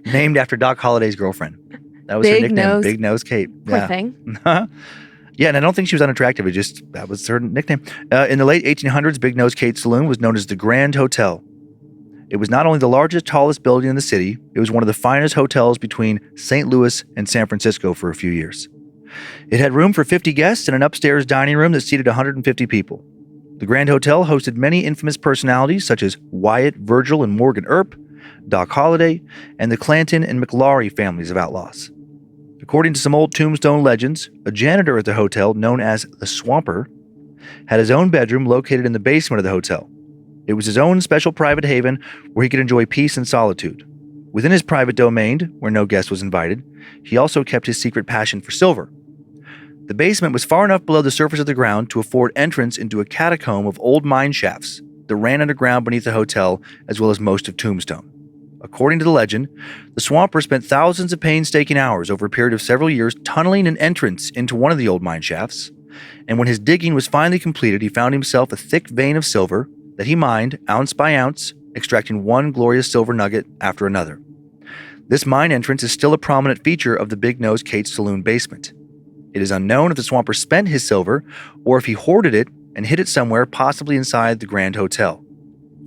named after Doc Holliday's girlfriend. That was her nickname, Big Nose Kate. Poor thing. Yeah, and I don't think she was unattractive. That was her nickname. In the late 1800s, Big Nose Kate's Saloon was known as the Grand Hotel. It was not only the largest, tallest building in the city, it was one of the finest hotels between St. Louis and San Francisco for a few years. It had room for 50 guests and an upstairs dining room that seated 150 people. The Grand Hotel hosted many infamous personalities such as Wyatt, Virgil, and Morgan Earp, Doc Holliday, and the Clanton and McLaury families of outlaws. According to some old Tombstone legends, a janitor at the hotel known as the Swamper had his own bedroom located in the basement of the hotel. It was his own special private haven where he could enjoy peace and solitude. Within his private domain, where no guest was invited, he also kept his secret passion for silver. The basement was far enough below the surface of the ground to afford entrance into a catacomb of old mine shafts that ran underground beneath the hotel as well as most of Tombstone. According to the legend, the Swamper spent thousands of painstaking hours over a period of several years tunneling an entrance into one of the old mine shafts, and when his digging was finally completed, he found himself a thick vein of silver that he mined ounce by ounce, extracting one glorious silver nugget after another. This mine entrance is still a prominent feature of the Big Nose Kate's saloon basement. It is unknown if the swamper spent his silver or if he hoarded it and hid it somewhere, possibly inside the Grand Hotel.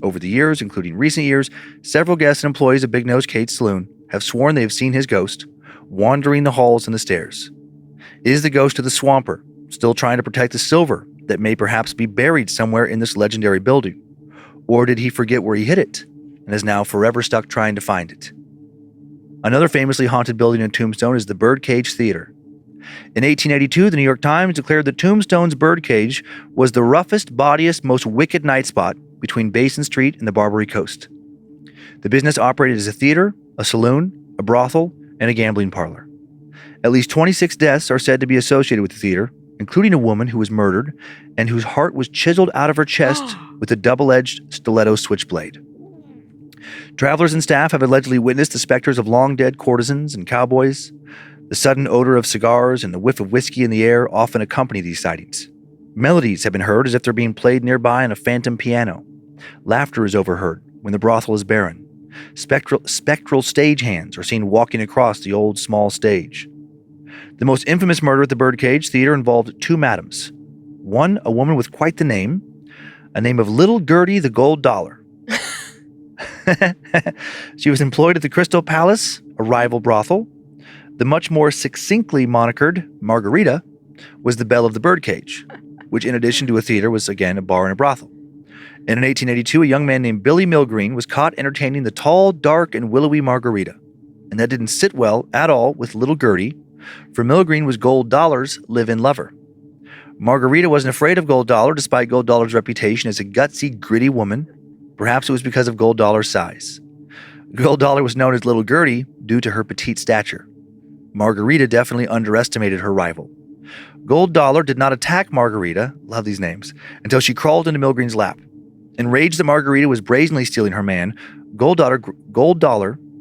Over the years, including recent years, several guests and employees of Big Nose Kate's saloon have sworn they have seen his ghost wandering the halls and the stairs. Is the ghost of the swamper still trying to protect the silver that may perhaps be buried somewhere in this legendary building? Or did he forget where he hid it and is now forever stuck trying to find it? Another famously haunted building in Tombstone is the Birdcage Theater. In 1882, the New York Times declared that Tombstone's Birdcage was the roughest, bawdiest, most wicked night spot between Basin Street and the Barbary Coast. The business operated as a theater, a saloon, a brothel, and a gambling parlor. At least 26 deaths are said to be associated with the theater, including a woman who was murdered and whose heart was chiseled out of her chest with a double-edged stiletto switchblade. Travelers and staff have allegedly witnessed the specters of long-dead courtesans and cowboys. The sudden odor of cigars and the whiff of whiskey in the air often accompany these sightings. Melodies have been heard as if they're being played nearby on a phantom piano. Laughter is overheard when the brothel is barren. Spectral stagehands are seen walking across the old small stage. The most infamous murder at the Birdcage Theater involved two madams. One, a woman with quite the name, a name of Little Gertie the Gold Dollar. She was employed at the Crystal Palace, a rival brothel. The much more succinctly monikered Margarita was the belle of the Birdcage, which in addition to a theater was again a bar and a brothel. And in 1882, a young man named Billy Milgreen was caught entertaining the tall, dark, and willowy Margarita. And that didn't sit well at all with Little Gertie, for Milgreen was Gold Dollar's live-in lover. Margarita wasn't afraid of Gold Dollar despite Gold Dollar's reputation as a gutsy, gritty woman. Perhaps it was because of Gold Dollar's size. Gold Dollar was known as Little Gertie due to her petite stature. Margarita definitely underestimated her rival. Gold Dollar did not attack Margarita, love these names, until she crawled into Milgreen's lap. Enraged that Margarita was brazenly stealing her man, Gold Dollar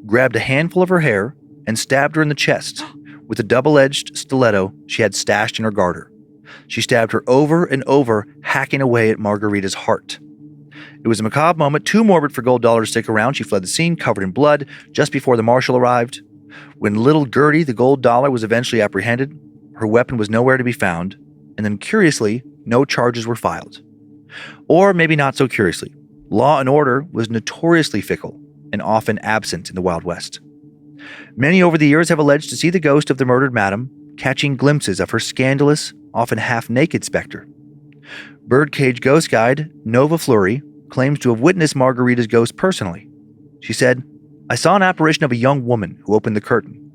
grabbed a handful of her hair and stabbed her in the chest with a double-edged stiletto she had stashed in her garter. She stabbed her over and over, hacking away at Margarita's heart. It was a macabre moment, too morbid for Gold Dollar to stick around. She fled the scene, covered in blood, just before the marshal arrived. When Little Gertie, the Gold Dollar, was eventually apprehended, her weapon was nowhere to be found, and then curiously, no charges were filed. Or maybe not so curiously, law and order was notoriously fickle and often absent in the Wild West. Many over the years have alleged to see the ghost of the murdered madam, catching glimpses of her scandalous, often half-naked specter. Birdcage ghost guide Nova Fleury claims to have witnessed Margarita's ghost personally. She said, "I saw an apparition of a young woman who opened the curtain.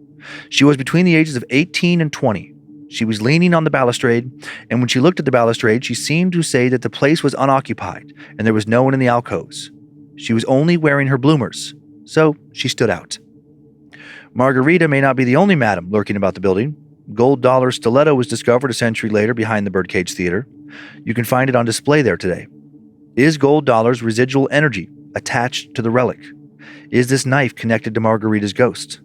She was between the ages of 18 and 20. She was leaning on the balustrade, and when she looked at the balustrade, she seemed to say that the place was unoccupied and there was no one in the alcoves. She was only wearing her bloomers, so she stood out." Margarita may not be the only madam lurking about the building. Gold Dollar's stiletto was discovered a century later behind the Birdcage Theater. You can find it on display there today. Is Gold Dollar's residual energy attached to the relic? Is this knife connected to Margarita's ghost?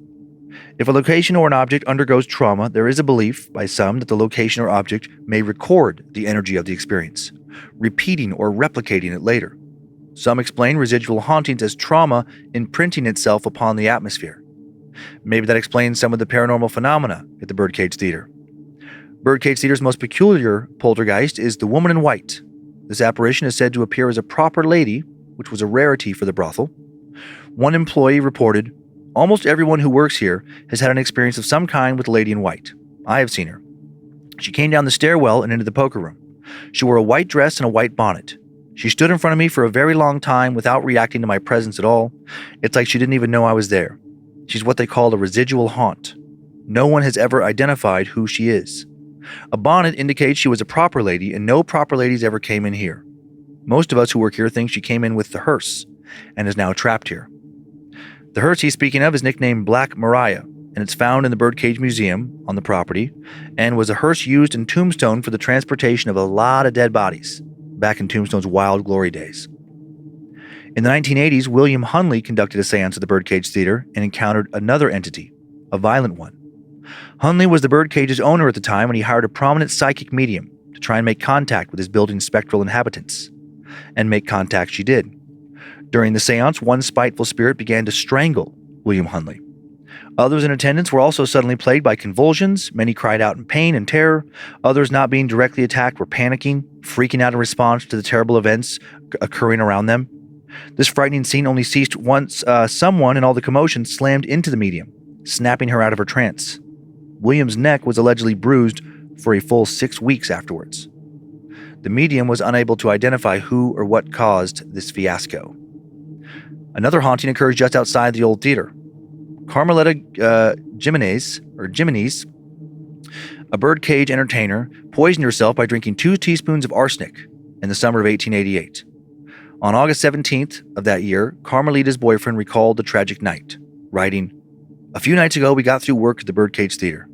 If a location or an object undergoes trauma, there is a belief by some that the location or object may record the energy of the experience, repeating or replicating it later. Some explain residual hauntings as trauma imprinting itself upon the atmosphere. Maybe that explains some of the paranormal phenomena at the Birdcage Theater. Birdcage Theater's most peculiar poltergeist is the woman in white. This apparition is said to appear as a proper lady, which was a rarity for the brothel. One employee reported, "Almost everyone who works here has had an experience of some kind with the lady in white. I have seen her. She came down the stairwell and into the poker room. She wore a white dress and a white bonnet. She stood in front of me for a very long time without reacting to my presence at all. It's like she didn't even know I was there. She's what they call a residual haunt. No one has ever identified who she is. A bonnet indicates she was a proper lady, and no proper ladies ever came in here. Most of us who work here think she came in with the hearse and is now trapped here." The hearse he's speaking of is nicknamed Black Mariah, and it's found in the Birdcage Museum on the property, and was a hearse used in Tombstone for the transportation of a lot of dead bodies back in Tombstone's wild glory days. In the 1980s, William Hunley conducted a seance at the Birdcage Theater and encountered another entity, a violent one. Hunley was the Birdcage's owner at the time when he hired a prominent psychic medium to try and make contact with his building's spectral inhabitants. And make contact she did. During the seance, one spiteful spirit began to strangle William Hunley. Others in attendance were also suddenly plagued by convulsions. Many cried out in pain and terror. Others, not being directly attacked, were panicking, freaking out in response to the terrible events occurring around them. This frightening scene only ceased once someone in all the commotion slammed into the medium, snapping her out of her trance. William's neck was allegedly bruised for a full 6 weeks afterwards. The medium was unable to identify who or what caused this fiasco. Another haunting occurs just outside the old theater. Carmelita Jimenez, a birdcage entertainer, poisoned herself by drinking 2 teaspoons of arsenic in the summer of 1888. On August 17th of that year, Carmelita's boyfriend recalled the tragic night, writing, "A few nights ago, we got through work at the Birdcage Theater,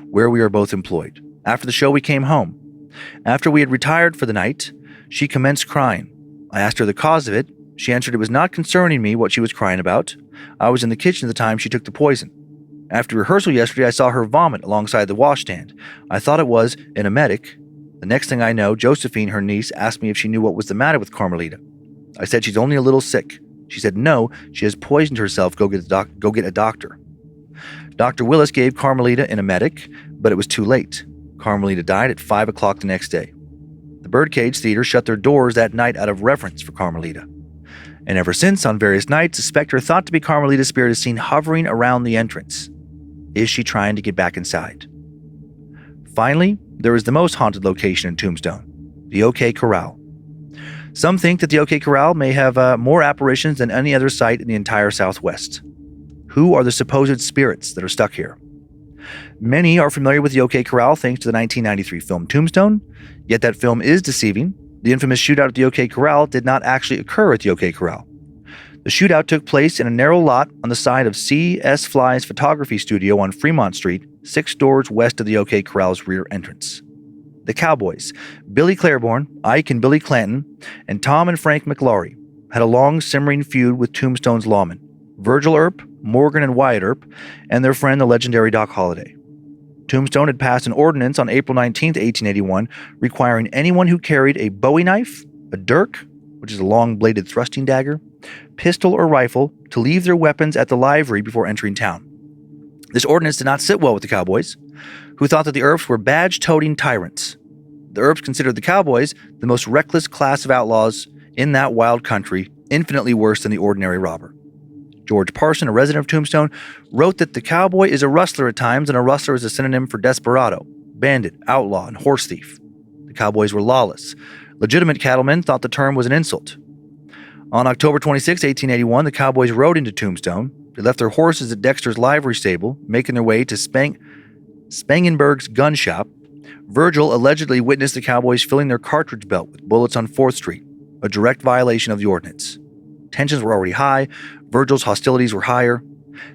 where we are both employed. After the show, we came home. After we had retired for the night, she commenced crying. I asked her the cause of it. She answered it was not concerning me what she was crying about. I was in the kitchen at the time she took the poison. After rehearsal yesterday, I saw her vomit alongside the washstand. I thought it was an emetic. The next thing I know, Josephine, her niece, asked me if she knew what was the matter with Carmelita. I said she's only a little sick. She said no, she has poisoned herself. Go get a doctor. Dr. Willis gave Carmelita an emetic, but it was too late. Carmelita died at 5 o'clock the next day. The Birdcage Theater shut their doors that night out of reverence for Carmelita. And ever since, on various nights, a specter thought to be Carmelita's spirit is seen hovering around the entrance. Is she trying to get back inside? Finally, there is the most haunted location in Tombstone, the OK Corral. Some think that the OK Corral may have more apparitions than any other site in the entire Southwest. Who are the supposed spirits that are stuck here? Many are familiar with the OK Corral thanks to the 1993 film Tombstone, yet that film is deceiving. The infamous shootout at the OK Corral did not actually occur at the OK Corral. The shootout took place in a narrow lot on the side of C.S. Fly's photography studio on Fremont Street, 6 doors west of the OK Corral's rear entrance. The Cowboys, Billy Claiborne, Ike and Billy Clanton, and Tom and Frank McLaury, had a long simmering feud with Tombstone's lawmen, Virgil Earp, Morgan and Wyatt Earp, and their friend the legendary Doc Holliday. Tombstone had passed an ordinance on April 19, 1881, requiring anyone who carried a bowie knife, a dirk, which is a long-bladed thrusting dagger, pistol or rifle, to leave their weapons at the livery before entering town. This ordinance did not sit well with the Cowboys, who thought that the Earps were badge-toting tyrants. The Earps considered the Cowboys the most reckless class of outlaws in that wild country, infinitely worse than the ordinary robber. George Parson, a resident of Tombstone, wrote that the cowboy is a rustler at times, and a rustler is a synonym for desperado, bandit, outlaw, and horse thief. The Cowboys were lawless. Legitimate cattlemen thought the term was an insult. On October 26, 1881, the Cowboys rode into Tombstone. They left their horses at Dexter's livery stable, making their way to Spangenberg's gun shop. Virgil allegedly witnessed the Cowboys filling their cartridge belt with bullets on 4th Street, a direct violation of the ordinance. Tensions were already high. Virgil's hostilities were higher.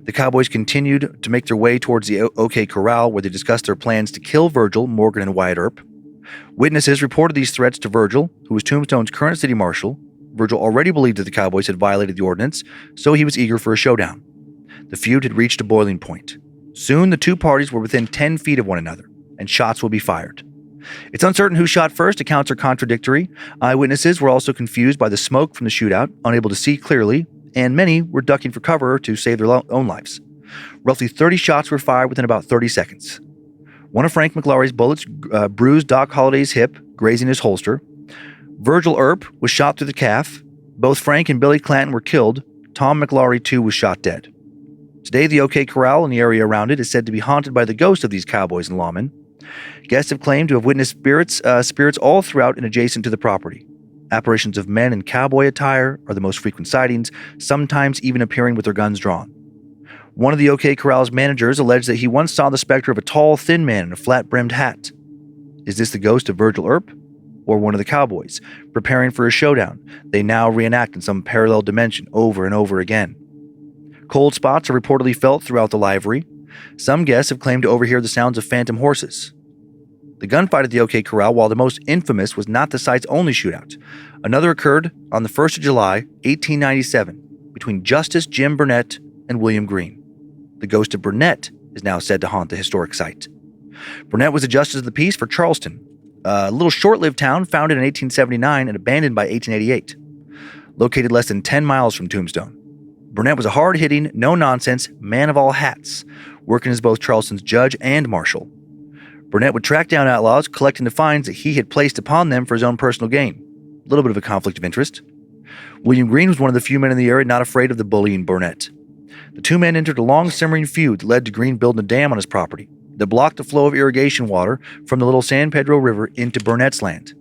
The Cowboys continued to make their way towards the OK Corral, where they discussed their plans to kill Virgil, Morgan, and Wyatt Earp. Witnesses reported these threats to Virgil, who was Tombstone's current city marshal. Virgil already believed that the Cowboys had violated the ordinance, so he was eager for a showdown. The feud had reached a boiling point. Soon, the two parties were within 10 feet of one another, and shots would be fired. It's uncertain who shot first. Accounts are contradictory. Eyewitnesses were also confused by the smoke from the shootout, unable to see clearly, and many were ducking for cover to save their own lives. Roughly 30 shots were fired within about 30 seconds. One of Frank McLaury's bullets bruised Doc Holliday's hip, grazing his holster. Virgil Earp was shot through the calf. Both Frank and Billy Clanton were killed. Tom McLaury, too, was shot dead. Today, the OK Corral and the area around it is said to be haunted by the ghosts of these cowboys and lawmen. Guests have claimed to have witnessed spirits all throughout and adjacent to the property. Apparitions of men in cowboy attire are the most frequent sightings, sometimes even appearing with their guns drawn. One of the OK Corral's managers alleged that he once saw the specter of a tall, thin man in a flat-brimmed hat. Is this the ghost of Virgil Earp? Or one of the cowboys, preparing for a showdown they now reenact in some parallel dimension over and over again? Cold spots are reportedly felt throughout the livery. Some guests have claimed to overhear the sounds of phantom horses. The gunfight at the OK Corral, while the most infamous, was not the site's only shootout. Another occurred on the 1st of July, 1897, between Justice Jim Burnett and William Green. The ghost of Burnett is now said to haunt the historic site. Burnett was a justice of the peace for Charleston, a little short-lived town founded in 1879 and abandoned by 1888. located less than 10 miles from Tombstone. Burnett was a hard-hitting, no-nonsense man of all hats, working as both Charleston's judge and marshal. Burnett would track down outlaws, collecting the fines that he had placed upon them for his own personal gain. A little bit of a conflict of interest. William Green was one of the few men in the area not afraid of the bullying Burnett. The two men entered a long simmering feud that led to Green building a dam on his property that blocked the flow of irrigation water from the Little San Pedro River into Burnett's land.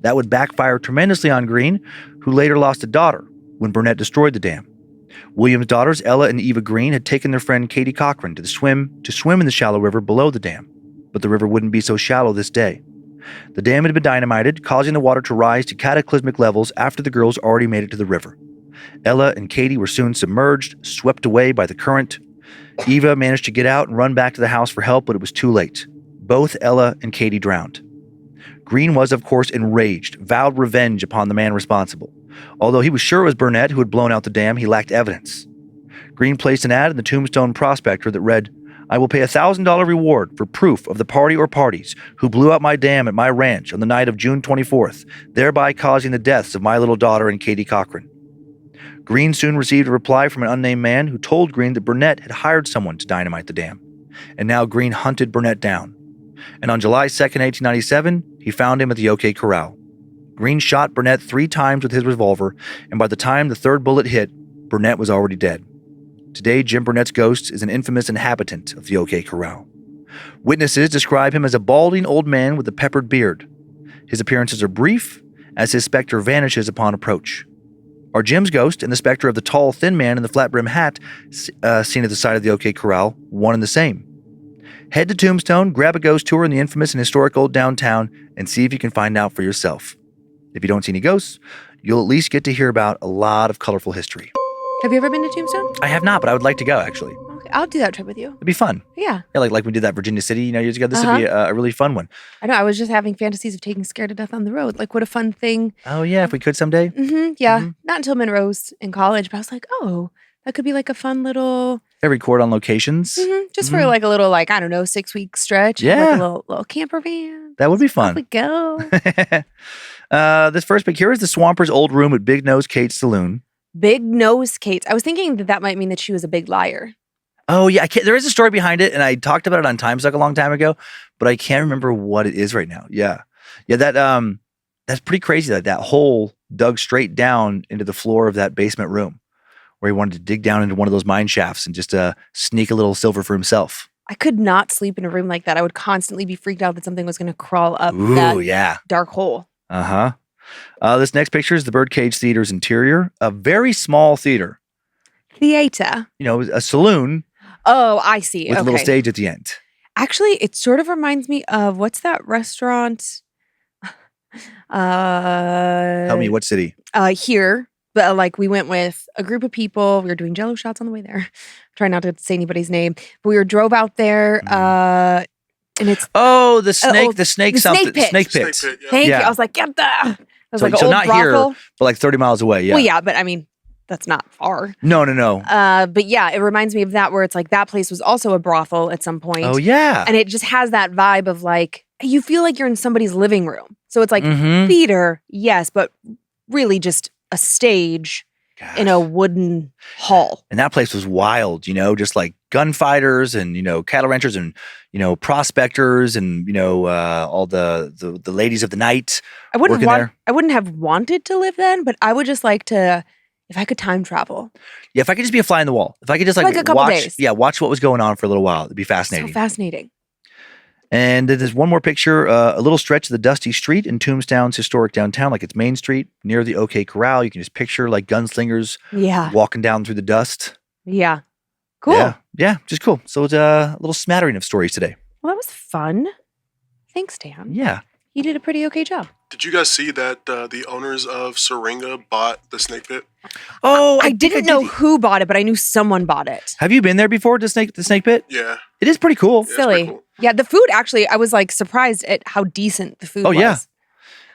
That would backfire tremendously on Green, who later lost a daughter when Burnett destroyed the dam. William's daughters, Ella and Eva Green, had taken their friend Katie Cochran to swim in the shallow river below the dam, but the river wouldn't be so shallow this day. The dam had been dynamited, causing the water to rise to cataclysmic levels after the girls already made it to the river. Ella and Katie were soon submerged, swept away by the current. Eva managed to get out and run back to the house for help, but it was too late. Both Ella and Katie drowned. Green was, of course, enraged, vowed revenge upon the man responsible. Although he was sure it was Burnett who had blown out the dam, he lacked evidence. Green placed an ad in the Tombstone Prospector that read, "I will pay a $1,000 reward for proof of the party or parties who blew out my dam at my ranch on the night of June 24th, thereby causing the deaths of my little daughter and Katie Cochran." Green soon received a reply from an unnamed man who told Green that Burnett had hired someone to dynamite the dam. And now Green hunted Burnett down. And on July 2nd, 1897, he found him at the OK Corral. Green shot Burnett 3 times with his revolver, and by the time the 3rd bullet hit, Burnett was already dead. Today, Jim Burnett's ghost is an infamous inhabitant of the OK Corral. Witnesses describe him as a balding old man with a peppered beard. His appearances are brief, as his specter vanishes upon approach. Are Jim's ghost and the specter of the tall, thin man in the flat-brim hat seen at the side of the OK Corral one and the same? Head to Tombstone, grab a ghost tour in the infamous and historic old downtown, and see if you can find out for yourself. If you don't see any ghosts, you'll at least get to hear about a lot of colorful history. Have you ever been to Tombstone? I have not, but I would like to go, actually. Okay, I'll do that trip with you. It'd be fun. Yeah. Yeah, like we did that Virginia City, years ago. This would be a really fun one. I know. I was just having fantasies of taking Scared to Death on the road. Like, what a fun thing. Oh, yeah, if we could someday. Yeah. Not until Monroe's in college, but I was like, oh, that could be like a fun little... They record on locations. Just for like a little, 6-week stretch. Yeah. Like a little camper van. That would be Off fun. we go. This first pic here is the Swamper's old room at Big Nose Kate's Saloon. Big Nose Kate. I was thinking that might mean that she was a big liar. Oh, yeah. There is a story behind it, and I talked about it on Time Suck a long time ago, but I can't remember what it is right now. Yeah. Yeah, that's pretty crazy that hole dug straight down into the floor of that basement room where he wanted to dig down into one of those mine shafts and just sneak a little silver for himself. I could not sleep in a room like that. I would constantly be freaked out that something was going to crawl up that dark hole. Uh-huh. This next picture is the Birdcage Theater's interior. A very small theater. Theater. A saloon. Oh, I see. With a little stage at the end. Actually, it sort of reminds me of, what's that restaurant? Help me, what city? Here. But we went with a group of people. We were doing Jello shots on the way there. Trying not to say anybody's name. But we drove out there. And it's the snake, the snake something. Snake pit. Snake pit. Yeah. Thank you. I was like, get that. It was like an so old not brothel. Here, but 30 miles away. Yeah. Well, yeah, but I mean, that's not far. No. But yeah, it reminds me of that where it's like that place was also a brothel at some point. Oh yeah. And it just has that vibe of you feel like you're in somebody's living room. So it's like theater, yes, but really just a stage in a wooden hall. And that place was wild, just like gunfighters and, cattle ranchers and, prospectors and, all the ladies of the night. I wouldn't have wanted to live then, but I would just like to, if I could time travel. Yeah, if I could just be a fly in the wall. If I could just a couple watch, days. Yeah, watch what was going on for a little while. It'd be fascinating. So fascinating. And there's one more picture, a little stretch of the dusty street in Tombstone's historic downtown, like it's Main Street near the OK Corral. You can just picture gunslingers walking down through the dust. Yeah. Cool. Yeah, just cool. So it's a little smattering of stories today. Well, that was fun. Thanks, Dan. Yeah. You did a pretty okay job. Did you guys see that the owners of Syringa bought the snake pit? Oh, I didn't know who bought it, but I knew someone bought it. Have you been there before, the snake pit? Yeah. It is pretty cool. Yeah, Silly. pretty cool. Yeah, the food actually, I was surprised at how decent the food was. Yeah.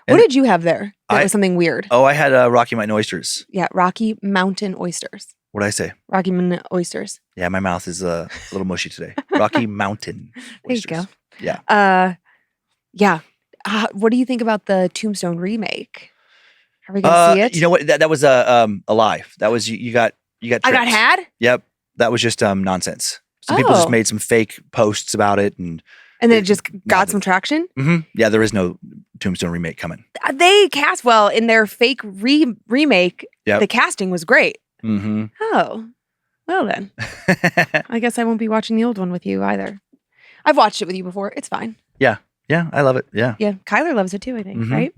What did you have there? That was something weird. Oh, I had Rocky Mountain oysters. Yeah, Rocky Mountain oysters. What'd I say? Rocky Mountain oysters. Yeah, my mouth is a little mushy today. Rocky Mountain oysters. There you go. Yeah. Yeah. What do you think about the Tombstone remake? Are we gonna see it? You know what? That was a lie. That was you got tricked. I got had? Yep. That was just nonsense. Some people just Oh. made some fake posts about it, and And then it just got nothing. some traction? yeah, there is no Tombstone remake coming. They cast well in their fake remake. Yep. The casting was great. Mm-hmm. Oh, well then. I guess I won't be watching the old one with you either. I've watched it with you before. It's fine. yeah, I love it. Yeah. Yeah, Kyler loves it too, I think, Mhm. right?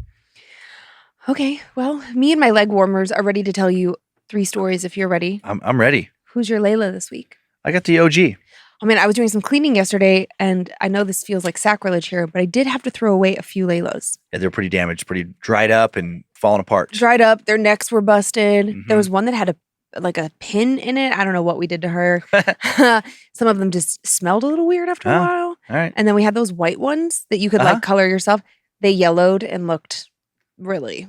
Okay, well, me and my leg warmers are ready to tell you 3 stories if you're ready. I'm ready. Who's your Layla this week? I got the OG. I mean, I was doing some cleaning yesterday, and I know this feels like sacrilege here, but I did have to throw away a few Laylas. Yeah, they're pretty damaged, pretty dried up and falling apart. Dried up, their necks were busted. Mhm. There was one that had a pin in it. I don't know what we did to her. Some of them just smelled a little weird after a Oh, while. All right. And then we had those white ones that you could Uh-huh. like color yourself. They yellowed and looked really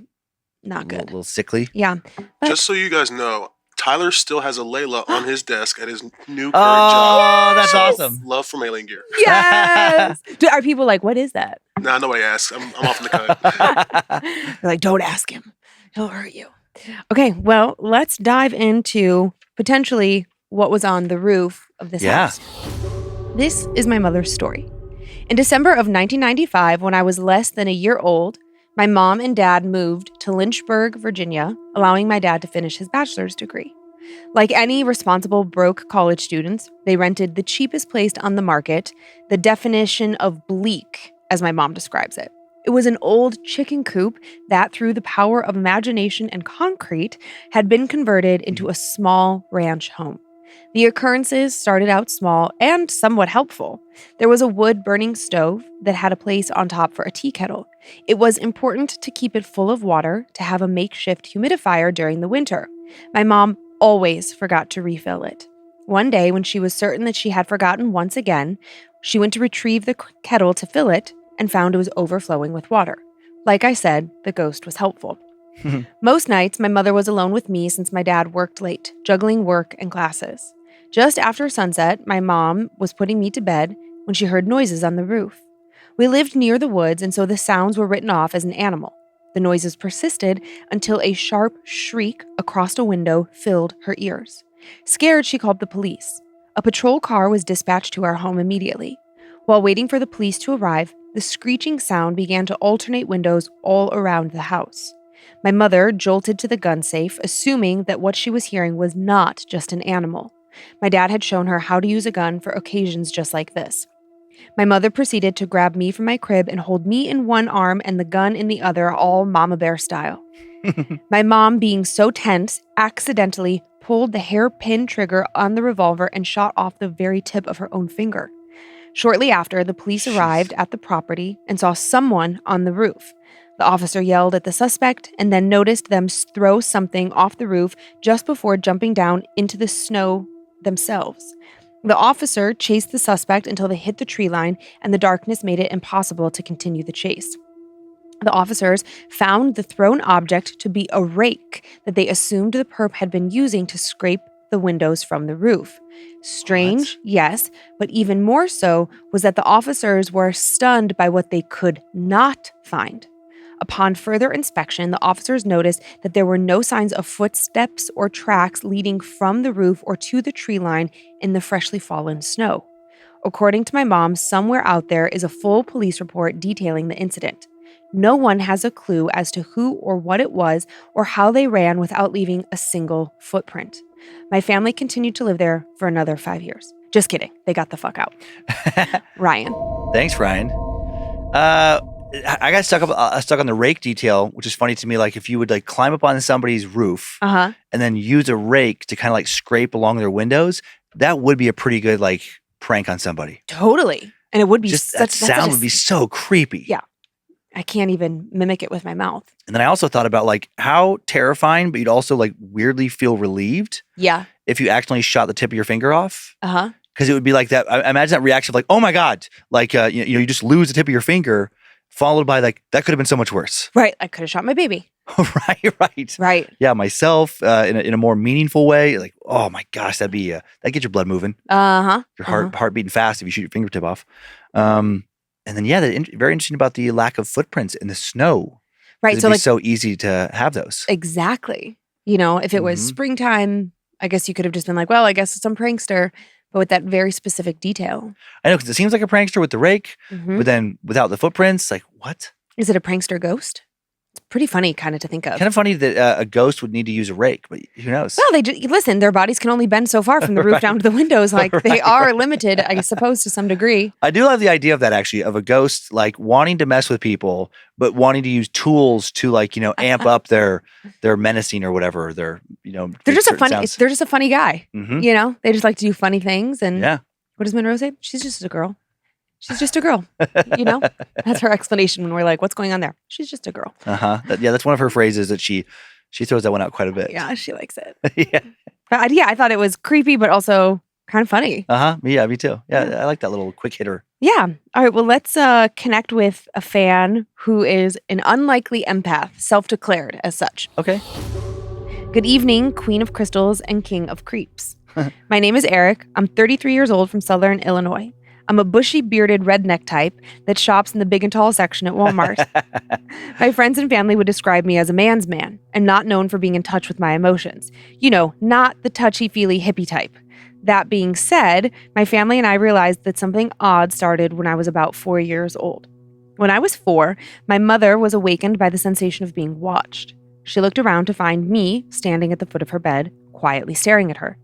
not A good. little sickly. Yeah. But- Just so you guys know, Tyler still has a Layla on his desk at his new current Oh, job. that's So, awesome. Love from Alien Gear. Yes. Are people like, what is that? Nah, nobody asks. I'm off in the cut. They're like, don't ask him. He'll hurt you. Okay, well, let's dive into potentially what was on the roof of this Yeah. house. This is my mother's story. In December of 1995, when I was less than a year old, my mom and dad moved to Lynchburg, Virginia, allowing my dad to finish his bachelor's degree. Like any responsible broke college students, they rented the cheapest place on the market, the definition of bleak, as my mom describes it. It was an old chicken coop that, through the power of imagination and concrete, had been converted into a small ranch home. The occurrences started out small and somewhat helpful. There was a wood-burning stove that had a place on top for a tea kettle. It was important to keep it full of water to have a makeshift humidifier during the winter. My mom always forgot to refill it. One day, when she was certain that she had forgotten once again, she went to retrieve the kettle to fill it and found it was overflowing with water. Like I said, the ghost was helpful. Most nights, my mother was alone with me since my dad worked late, juggling work and classes. Just after sunset, my mom was putting me to bed when she heard noises on the roof. We lived near the woods, and so the sounds were written off as an animal. The noises persisted until a sharp shriek across a window filled her ears. Scared, she called the police. A patrol car was dispatched to our home immediately. While waiting for the police to arrive, the screeching sound began to alternate windows all around the house. My mother jolted to the gun safe, assuming that what she was hearing was not just an animal. My dad had shown her how to use a gun for occasions just like this. My mother proceeded to grab me from my crib and hold me in one arm and the gun in the other, all Mama Bear style. My mom, being so tense, accidentally pulled the hairpin trigger on the revolver and shot off the very tip of her own finger. Shortly after, the police arrived at the property and saw someone on the roof. The officer yelled at the suspect and then noticed them throw something off the roof just before jumping down into the snow themselves. The officer chased the suspect until they hit the tree line, and the darkness made it impossible to continue the chase. The officers found the thrown object to be a rake that they assumed the perp had been using to scrape the windows from the roof. Strange, yes, but even more so was that the officers were stunned by what they could not find. Upon further inspection, the officers noticed that there were no signs of footsteps or tracks leading from the roof or to the tree line in the freshly fallen snow. According to my mom, somewhere out there is a full police report detailing the incident. No one has a clue as to who or what it was or how they ran without leaving a single footprint. My family continued to live there for another 5 years. Just kidding. They got the fuck out. Ryan. Thanks, Ryan. I got stuck on the rake detail, which is funny to me. Like if you would like climb up on somebody's roof Uh-huh. and then use a rake to kind of like scrape along their windows, that would be a pretty good like prank on somebody. Totally. And it would be Just such that that's such sound a- would be so creepy. Yeah. I can't even mimic it with my mouth. And then I also thought about like how terrifying, but you'd also like weirdly feel relieved Yeah. if you accidentally shot the tip of your finger off. Uh-huh. Because it would be like that. I imagine that reaction of like, oh my God, like you just lose the tip of your finger, followed by like, that could have been so much worse. Right. I could have shot my baby. Right. Right. Yeah, myself in a more meaningful way. Like, oh my gosh, that'd get your blood moving. Uh-huh. Your heart beating fast if you shoot your fingertip off. And then very interesting about the lack of footprints in the snow. Right. It'd So be like so easy to have those. exactly. You know, if it was Mhm. springtime, I guess you could have just been like, well, I guess it's some prankster, but with that very specific detail. I know, because it seems like a prankster with the rake, Mhm. but then without the footprints, like what? Is it a prankster ghost? It's pretty funny kind of to think of. Kind of funny that a ghost would need to use a rake, but who knows? Well, they just listen, their bodies can only bend so far from the roof down to the windows. Like they are limited, I suppose, to some degree. I do love the idea of that, actually, of a ghost like wanting to mess with people, but wanting to use tools to, like, amp up their menacing or whatever. They're make just a certain funny. sounds. They're just a funny guy. Mhm. You know, they just like to do funny things. And Yeah. what does Monroe say? She's just a girl. She's just a girl. You know, that's her explanation when we're like, "What's going on there?" She's just a girl. That's one of her phrases that she throws that one out quite a bit. Yeah, she likes it. Yeah. But yeah, I thought it was creepy, but also kind of funny. Yeah, me too. Yeah, I like that little quick hitter. Yeah. All right. Well, let's connect with a fan who is an unlikely empath, self-declared as such. Okay. Good evening, Queen of Crystals and King of Creeps. My name is Eric. I'm 33 years old from Southern Illinois. I'm a bushy, bearded redneck type that shops in the big and tall section at Walmart. My friends and family would describe me as a man's man and not known for being in touch with my emotions. You know, not the touchy-feely hippie type. That being said, my family and I realized that something odd started when I was about 4 years old. When I was 4, my mother was awakened by the sensation of being watched. She looked around to find me standing at the foot of her bed, quietly staring at her.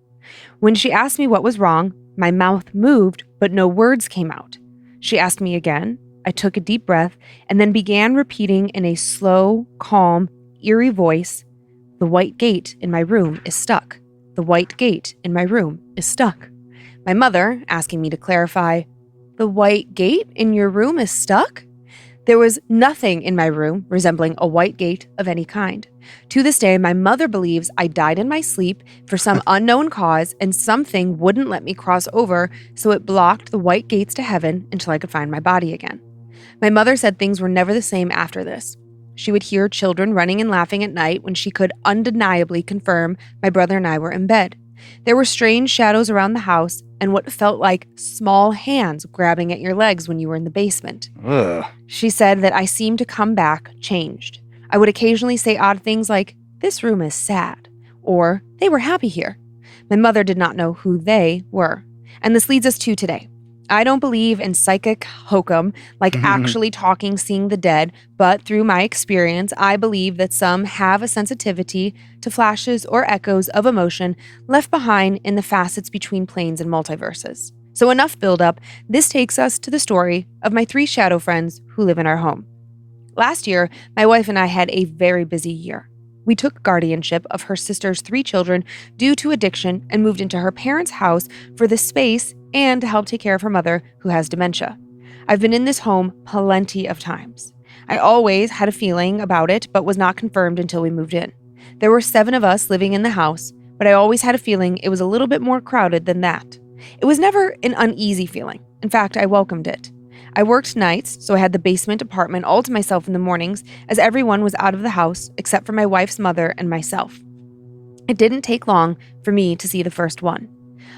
When she asked me what was wrong, my mouth moved, but no words came out. She asked me again. I took a deep breath and then began repeating in a slow, calm, eerie voice, "The white gate in my room is stuck. The white gate in my room is stuck." My mother asking me to clarify, "The white gate in your room is stuck?" There was nothing in my room resembling a white gate of any kind. To this day, my mother believes I died in my sleep for some unknown cause and something wouldn't let me cross over, so it blocked the white gates to heaven until I could find my body again. My mother said things were never the same after this. She would hear children running and laughing at night when she could undeniably confirm my brother and I were in bed. There were strange shadows around the house and what felt like small hands grabbing at your legs when you were in the basement. Ugh. She said that I seemed to come back changed. I would occasionally say odd things like, "This room is sad," or "They were happy here." My mother did not know who they were. And this leads us to today. I don't believe in psychic hokum, like actually talking, seeing the dead, but through my experience, I believe that some have a sensitivity to flashes or echoes of emotion left behind in the facets between planes and multiverses. So enough buildup. This takes us to the story of my 3 shadow friends who live in our home. Last year, my wife and I had a very busy year. We took guardianship of her sister's 3 children due to addiction and moved into her parents' house for the space and to help take care of her mother, who has dementia. I've been in this home plenty of times. I always had a feeling about it, but was not confirmed until we moved in. There were 7 of us living in the house, but I always had a feeling it was a little bit more crowded than that. It was never an uneasy feeling. In fact, I welcomed it. I worked nights, so I had the basement apartment all to myself in the mornings, as everyone was out of the house except for my wife's mother and myself. It didn't take long for me to see the first one.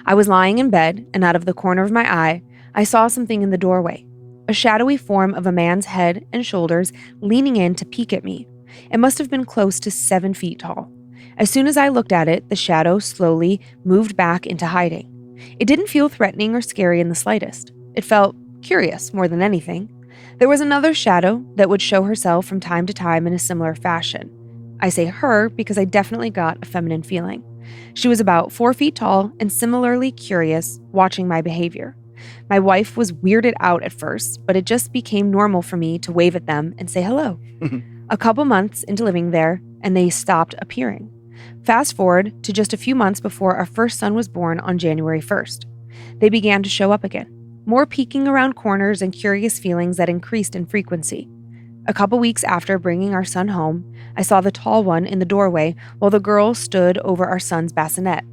I was lying in bed, and out of the corner of my eye, I saw something in the doorway, a shadowy form of a man's head and shoulders leaning in to peek at me. It must have been close to 7 feet tall. As soon as I looked at it, the shadow slowly moved back into hiding. It didn't feel threatening or scary in the slightest. It felt curious more than anything. There was another shadow that would show herself from time to time in a similar fashion. I say her because I definitely got a feminine feeling. She was about 4 feet tall and similarly curious, watching my behavior. My wife was weirded out at first, but it just became normal for me to wave at them and say hello. A couple months into living there, and they stopped appearing. Fast forward to just a few months before our first son was born on January 1st. They began to show up again, more peeking around corners and curious feelings that increased in frequency. A couple weeks after bringing our son home, I saw the tall one in the doorway while the girl stood over our son's bassinet.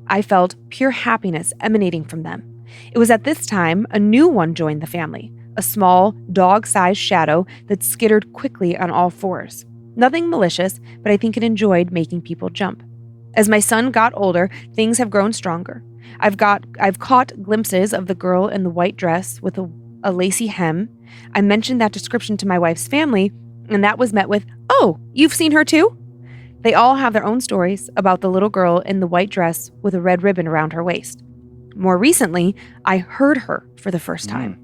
I felt pure happiness emanating from them. It was at this time a new one joined the family, a small, dog-sized shadow that skittered quickly on all 4s. Nothing malicious, but I think it enjoyed making people jump. As my son got older, things have grown stronger. I've caught glimpses of the girl in the white dress with a lacy hem. I mentioned that description to my wife's family, And that was met with, "Oh, you've seen her too?" They all have their own stories about the little girl in the white dress with a red ribbon around her waist. More recently, I heard her for the first time.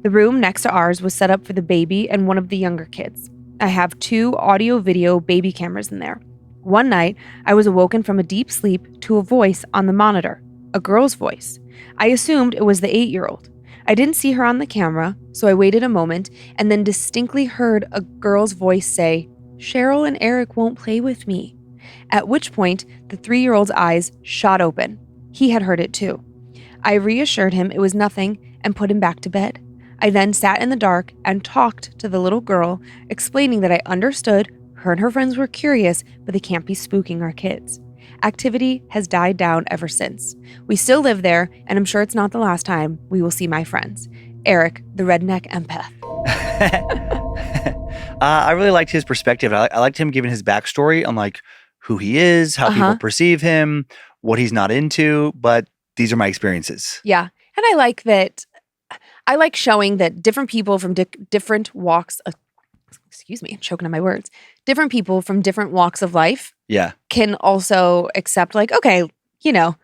The room next to ours was set up for the baby and one of the younger kids. I have 2 audio-video baby cameras in there. One night, I was awoken from a deep sleep to a voice on the monitor, a girl's voice. I assumed it was the 8-year-old. I didn't see her on the camera, so I waited a moment and then distinctly heard a girl's voice say, "Cheryl and Eric won't play with me." At which point, the 3-year-old's eyes shot open. He had heard it too. I reassured him it was nothing and put him back to bed. I then sat in the dark and talked to the little girl, explaining that I understood her and her friends were curious, but they can't be spooking our kids. Activity has died down ever since. We still live there, and I'm sure it's not the last time we will see my friends. Eric, the redneck empath. I really liked his perspective. I liked him giving his backstory on like who he is, how people perceive him, what he's not into, but these are my experiences. Yeah. And I like that. I like showing that different people from different walks of, excuse me, I'm choking on my words. Different people from different walks of life can also accept like, okay, you know,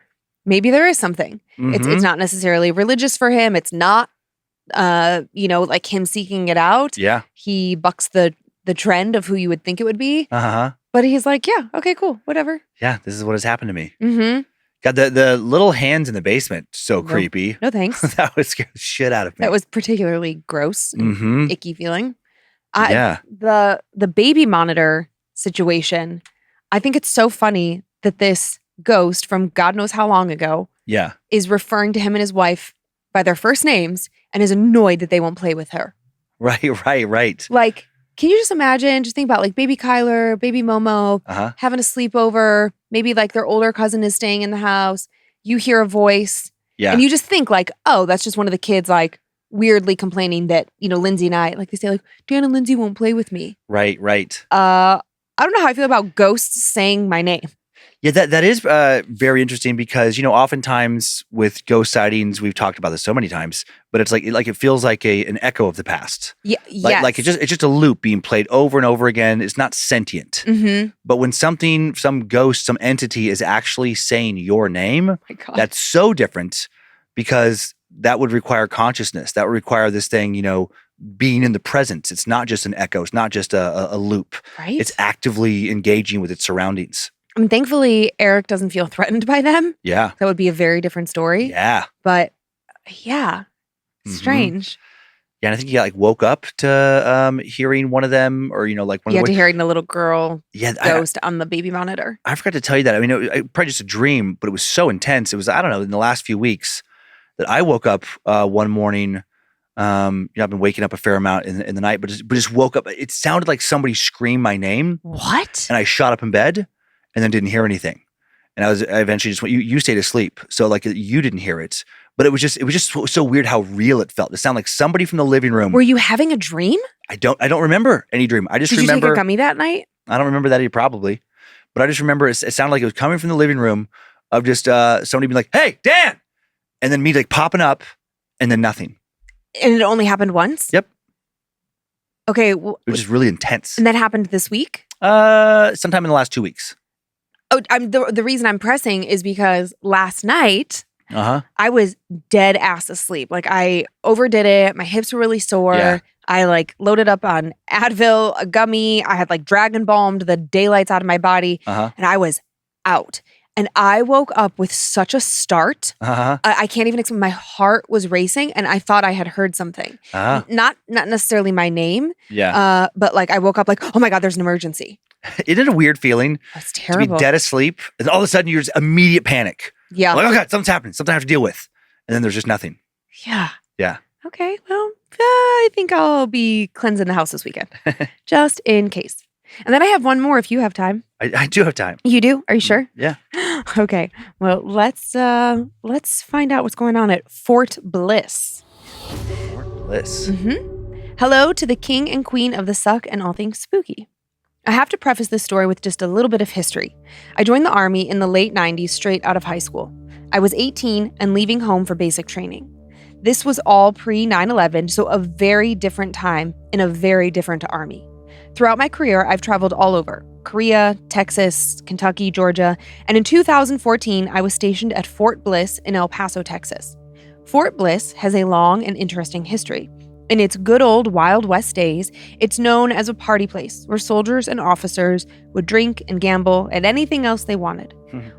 maybe there is something. It's not necessarily religious for him. It's not, you know, like him seeking it out. Yeah. He bucks the trend of who you would think it would be. But he's like, yeah, okay, cool, whatever. Yeah, this is what has happened to me. Mm-hmm. Got the little hands in the basement. So creepy. No thanks. That would scare the shit out of me. That was particularly gross and icky feeling. Yeah. The baby monitor situation, I think it's so funny that this ghost from God knows how long ago is referring to him and his wife by their first names and is annoyed that they won't play with her. Right. Like, can you just imagine, just think about like baby Kyler, baby Momo, having a sleepover, maybe like their older cousin is staying in the house, you hear a voice, and you just think like, oh, that's just one of the kids like weirdly complaining that, you know, Lynze and I, like they say like, Dan and Lynze won't play with me. Right. I don't know how I feel about ghosts saying my name. Yeah, that is very interesting because, you know, oftentimes with ghost sightings, we've talked about this so many times, but it's like it feels like an echo of the past. Yeah, like it's just a loop being played over and over again. It's not sentient. But when some ghost, some entity is actually saying your name, that's so different because that would require consciousness. That would require this thing, you know, being in the present. It's not just an echo. It's not just a loop. Right. It's actively engaging with its surroundings. I mean, thankfully, Eric doesn't feel threatened by them. Yeah. That would be a very different story. Yeah. But yeah, strange. Yeah, and I think he like woke up to hearing one of them, or, you know, like one of to hearing the little girl ghost on the baby monitor. I forgot to tell you that. I mean, it probably just a dream, but it was so intense. It was, I don't know, in the last few weeks that I woke up one morning. You know, I've been waking up a fair amount in the night, but just woke up. It sounded like somebody screamed my name. What? And I shot up in bed and then didn't hear anything. And I eventually just went, you stayed asleep. So like you didn't hear it. But it was just so weird how real it felt. It sounded like somebody from the living room. Were you having a dream? I don't remember any dream. I just remember. Did you take a gummy that night? I don't remember that either, probably. But I just remember it sounded like it was coming from the living room of just somebody being like, "Hey, Dan!" And then me like popping up and then nothing. And it only happened once? Yep. Okay. It was just really intense. And that happened this week? Sometime in the last 2 weeks. Oh, the reason I'm pressing is because last night I was dead ass asleep. Like I overdid it. My hips were really sore. Yeah. I like loaded up on Advil, a gummy. I had like dragon balmed the daylights out of my body, and I was out. And I woke up with such a start. I can't even explain. My heart was racing, and I thought I had heard something. Not necessarily my name. Yeah. But like I woke up like, oh my God, there's an emergency. Isn't it a weird feeling? That's terrible. To be dead asleep, and all of a sudden you're just immediate panic. Yeah. Like, oh God, something's happening. Something I have to deal with. And then there's just nothing. Yeah. Yeah. Okay. Well, I think I'll be cleansing the house this weekend, just in case. And then I have one more if you have time. I do have time. You do? Are you sure? Yeah. Okay. Well, let's find out what's going on at Fort Bliss. Fort Bliss. Hello to the king and queen of the suck and all things spooky. I have to preface this story with just a little bit of history. I joined the Army in the late 90s straight out of high school. I was 18 and leaving home for basic training. This was all pre 9/11, so a very different time in a very different army. Throughout my career, I've traveled all over: Korea, Texas, Kentucky, Georgia, and in 2014, I was stationed at Fort Bliss in El Paso, Texas. Fort Bliss has a long and interesting history. In its good old Wild West days, it's known as a party place where soldiers and officers would drink and gamble and anything else they wanted.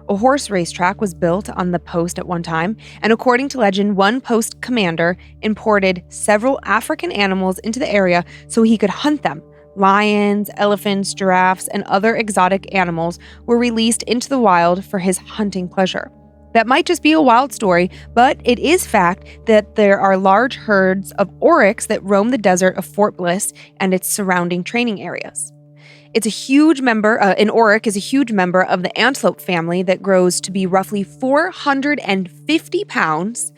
A horse racetrack was built on the post at one time, and according to legend, one post commander imported several African animals into the area so he could hunt them. Lions, elephants, giraffes, and other exotic animals were released into the wild for his hunting pleasure. That might just be a wild story, but it is fact that there are large herds of oryx that roam the desert of Fort Bliss and its surrounding training areas. It's a huge member, an oryx is a huge member of the antelope family that grows to be roughly 450 pounds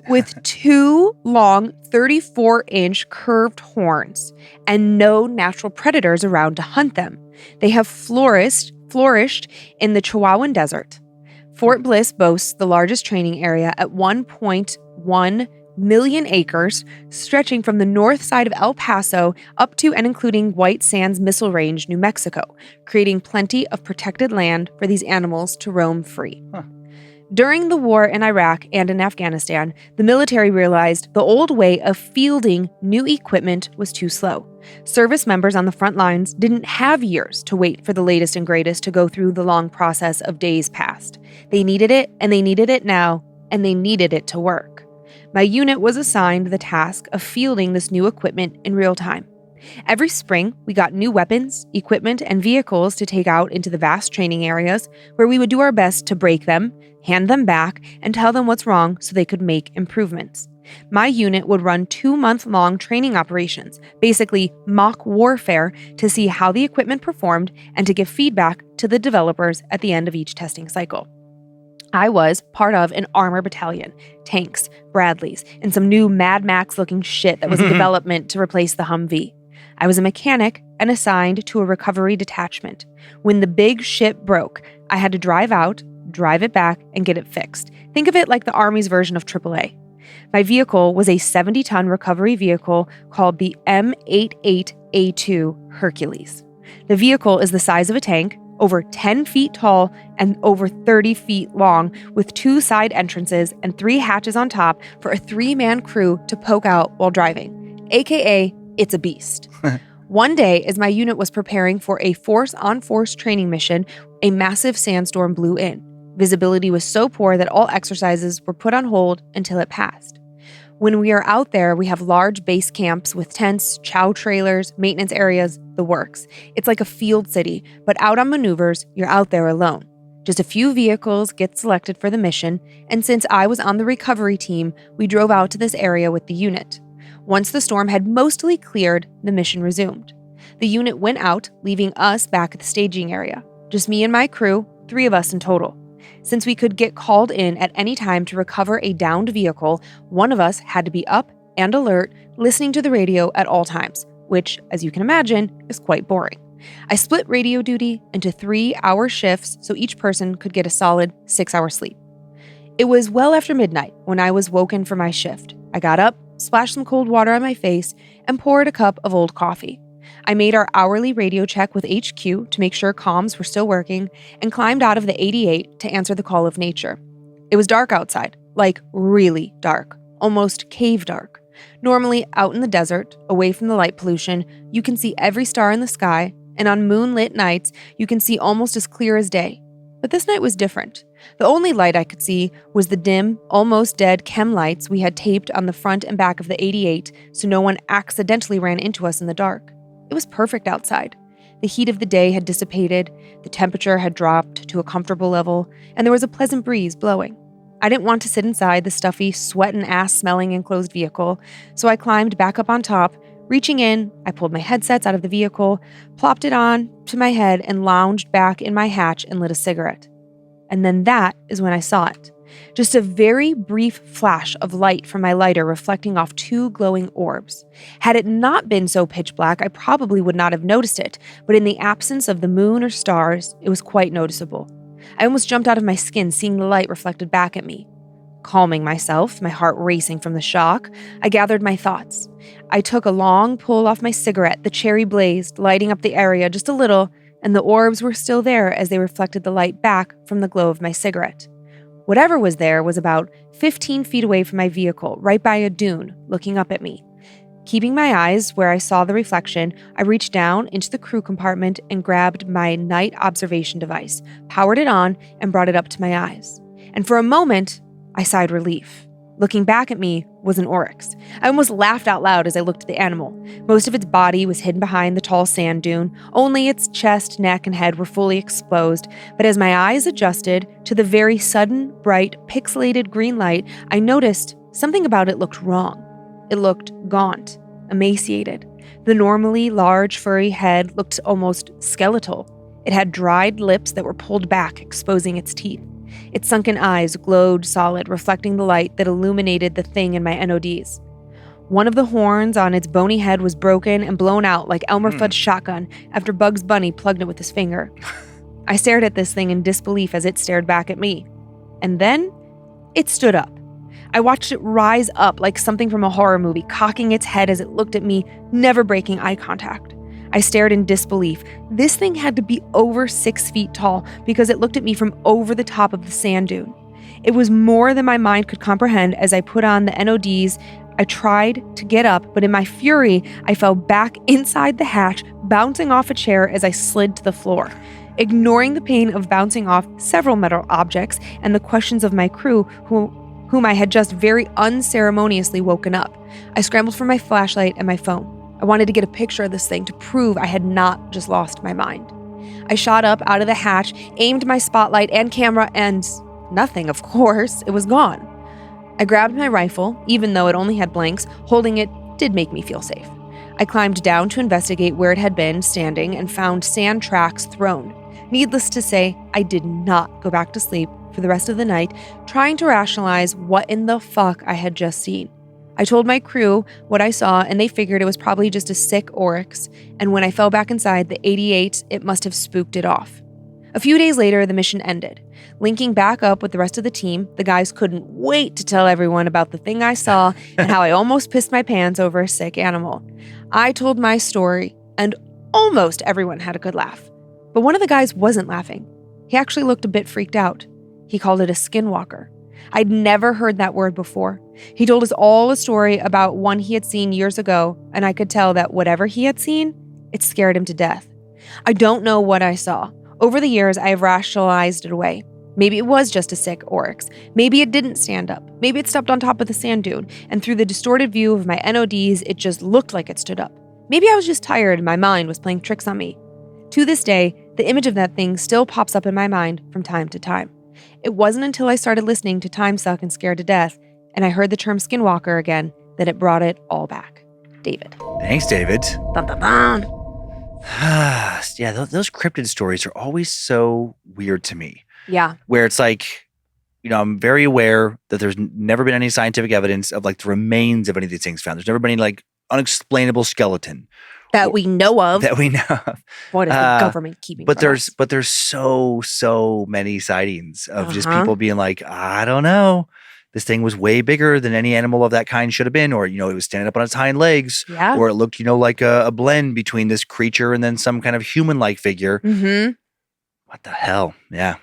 with two long 34-inch curved horns and no natural predators around to hunt them. They have flourished in the Chihuahuan Desert. Fort Bliss boasts the largest training area at 1.1 million acres, stretching from the north side of El Paso up to and including White Sands Missile Range, New Mexico, creating plenty of protected land for these animals to roam free. During the war in Iraq and in Afghanistan, the military realized the old way of fielding new equipment was too slow. Service members on the front lines didn't have years to wait for the latest and greatest to go through the long process of days past. They needed it, and they needed it now, and they needed it to work. My unit was assigned the task of fielding this new equipment in real time. Every spring, we got new weapons, equipment, and vehicles to take out into the vast training areas where we would do our best to break them, hand them back, and tell them what's wrong so they could make improvements. My unit would run 2-month-long training operations, basically mock warfare, to see how the equipment performed and to give feedback to the developers at the end of each testing cycle. I was part of an armor battalion, tanks, Bradleys, and some new Mad Max-looking shit that was in development to replace the Humvee. I was a mechanic and assigned to a recovery detachment. When the big ship broke, I had to drive out, drive it back, and get it fixed. Think of it like the Army's version of AAA. My vehicle was a 70-ton recovery vehicle called the M88A2 Hercules. The vehicle is the size of a tank, over 10 feet tall and over 30 feet long, with 2 side entrances and 3 hatches on top for a 3-man crew to poke out while driving, aka it's a beast. One day, as my unit was preparing for a force-on-force training mission, a massive sandstorm blew in. Visibility was so poor that all exercises were put on hold until it passed. When we are out there, we have large base camps with tents, chow trailers, maintenance areas, the works. It's like a field city, but out on maneuvers, you're out there alone. Just a few vehicles get selected for the mission, and since I was on the recovery team, we drove out to this area with the unit. Once the storm had mostly cleared, the mission resumed. The unit went out, leaving us back at the staging area. Just me and my crew, 3 of us in total. Since we could get called in at any time to recover a downed vehicle, one of us had to be up and alert, listening to the radio at all times, which, as you can imagine, is quite boring. I split radio duty into 3-hour shifts so each person could get a solid 6-hour sleep. It was well after midnight when I was woken for my shift. I got up, splashed some cold water on my face, and poured a cup of old coffee. I made our hourly radio check with HQ to make sure comms were still working and climbed out of the 88 to answer the call of nature. It was dark outside, like really dark, almost cave dark. Normally, out in the desert, away from the light pollution, you can see every star in the sky, and on moonlit nights, you can see almost as clear as day. But this night was different. The only light I could see was the dim, almost dead chem lights we had taped on the front and back of the 88 so no one accidentally ran into us in the dark. It was perfect outside. The heat of the day had dissipated, the temperature had dropped to a comfortable level, and there was a pleasant breeze blowing. I didn't want to sit inside the stuffy, sweat and ass-smelling enclosed vehicle, so I climbed back up on top. Reaching in, I pulled my headsets out of the vehicle, plopped it on to my head, and lounged back in my hatch and lit a cigarette. And then that is when I saw it. Just a very brief flash of light from my lighter reflecting off 2 glowing orbs. Had it not been so pitch black, I probably would not have noticed it, but in the absence of the moon or stars, it was quite noticeable. I almost jumped out of my skin seeing the light reflected back at me. Calming myself, my heart racing from the shock, I gathered my thoughts. I took a long pull off my cigarette. The cherry blazed, lighting up the area just a little, and the orbs were still there as they reflected the light back from the glow of my cigarette. Whatever was there was about 15 feet away from my vehicle, right by a dune, looking up at me. Keeping my eyes where I saw the reflection, I reached down into the crew compartment and grabbed my night observation device, powered it on, and brought it up to my eyes. And for a moment, I sighed relief. Looking back at me was an oryx. I almost laughed out loud as I looked at the animal. Most of its body was hidden behind the tall sand dune. Only its chest, neck, and head were fully exposed. But as my eyes adjusted to the very sudden, bright, pixelated green light, I noticed something about it looked wrong. It looked gaunt, emaciated. The normally large, furry head looked almost skeletal. It had dried lips that were pulled back, exposing its teeth. Its sunken eyes glowed solid, reflecting the light that illuminated the thing in my NODs. One of the horns on its bony head was broken and blown out like Elmer Fudd's shotgun after Bugs Bunny plugged it with his finger. I stared at this thing in disbelief as it stared back at me. And then, it stood up. I watched it rise up like something from a horror movie, cocking its head as it looked at me, never breaking eye contact. I stared in disbelief. This thing had to be over 6 feet tall because it looked at me from over the top of the sand dune. It was more than my mind could comprehend as I put on the NODs. I tried to get up, but in my fury, I fell back inside the hatch, bouncing off a chair as I slid to the floor. Ignoring the pain of bouncing off several metal objects and the questions of my crew whom I had just very unceremoniously woken up, I scrambled for my flashlight and my phone. I wanted to get a picture of this thing to prove I had not just lost my mind. I shot up out of the hatch, aimed my spotlight and camera, and nothing, of course. It was gone. I grabbed my rifle, even though it only had blanks. Holding it did make me feel safe. I climbed down to investigate where it had been standing and found sand tracks thrown. Needless to say, I did not go back to sleep for the rest of the night, trying to rationalize what in the fuck I had just seen. I told my crew what I saw, and they figured it was probably just a sick oryx, and when I fell back inside the 88, it must have spooked it off. A few days later, the mission ended. Linking back up with the rest of the team, the guys couldn't wait to tell everyone about the thing I saw and how I almost pissed my pants over a sick animal. I told my story, and almost everyone had a good laugh. But one of the guys wasn't laughing. He actually looked a bit freaked out. He called it a skinwalker. I'd never heard that word before. He told us all a story about one he had seen years ago, and I could tell that whatever he had seen, it scared him to death. I don't know what I saw. Over the years, I have rationalized it away. Maybe it was just a sick oryx. Maybe it didn't stand up. Maybe it stepped on top of the sand dune, and through the distorted view of my NODs, it just looked like it stood up. Maybe I was just tired and my mind was playing tricks on me. To this day, the image of that thing still pops up in my mind from time to time. It wasn't until I started listening to Time Suck and Scared to Death, and I heard the term skinwalker again, that it brought it all back. David. Thanks, David. Dun, dun, dun. Yeah, those cryptid stories are always so weird to me. Yeah. Where it's like, I'm very aware that there's never been any scientific evidence of like the remains of any of these things found. There's never been any like unexplainable skeleton. That we know of. That we know of. What is the government keeping but from there's us? But there's so many sightings of just people being like, I don't know. This thing was way bigger than any animal of that kind should have been. Or, it was standing up on its hind legs. Yeah. Or it looked, like a blend between this creature and then some kind of human-like figure. Mm-hmm. What the hell? Yeah.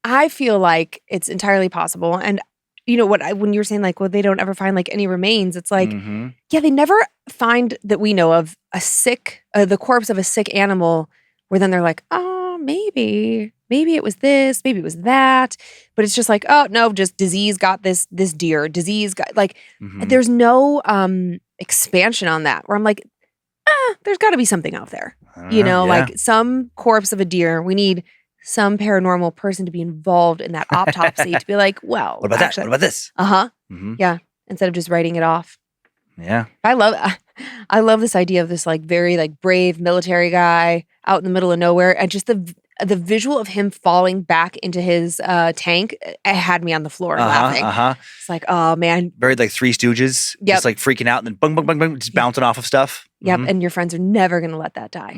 I feel like it's entirely possible. And when you were saying like, well, they don't ever find like any remains. It's like, yeah, they never find that we know of the corpse of a sick animal where then they're like, oh, maybe it was this, maybe it was that. But it's just like, oh no, just disease got this deer, disease got like, there's no expansion on that where I'm like, there's gotta be something out there, like some corpse of a deer. We need some paranormal person to be involved in that autopsy to be like, well, what about that? What about this? Yeah. Instead of just writing it off. Yeah. I love this idea of this like very like brave military guy out in the middle of nowhere, and just the visual of him falling back into his tank, it had me on the floor laughing. It's like, oh man. Very like Three Stooges, just like freaking out and then bung, bung, bung, bung, just bouncing off of stuff. Yep. And your friends are never going to let that die.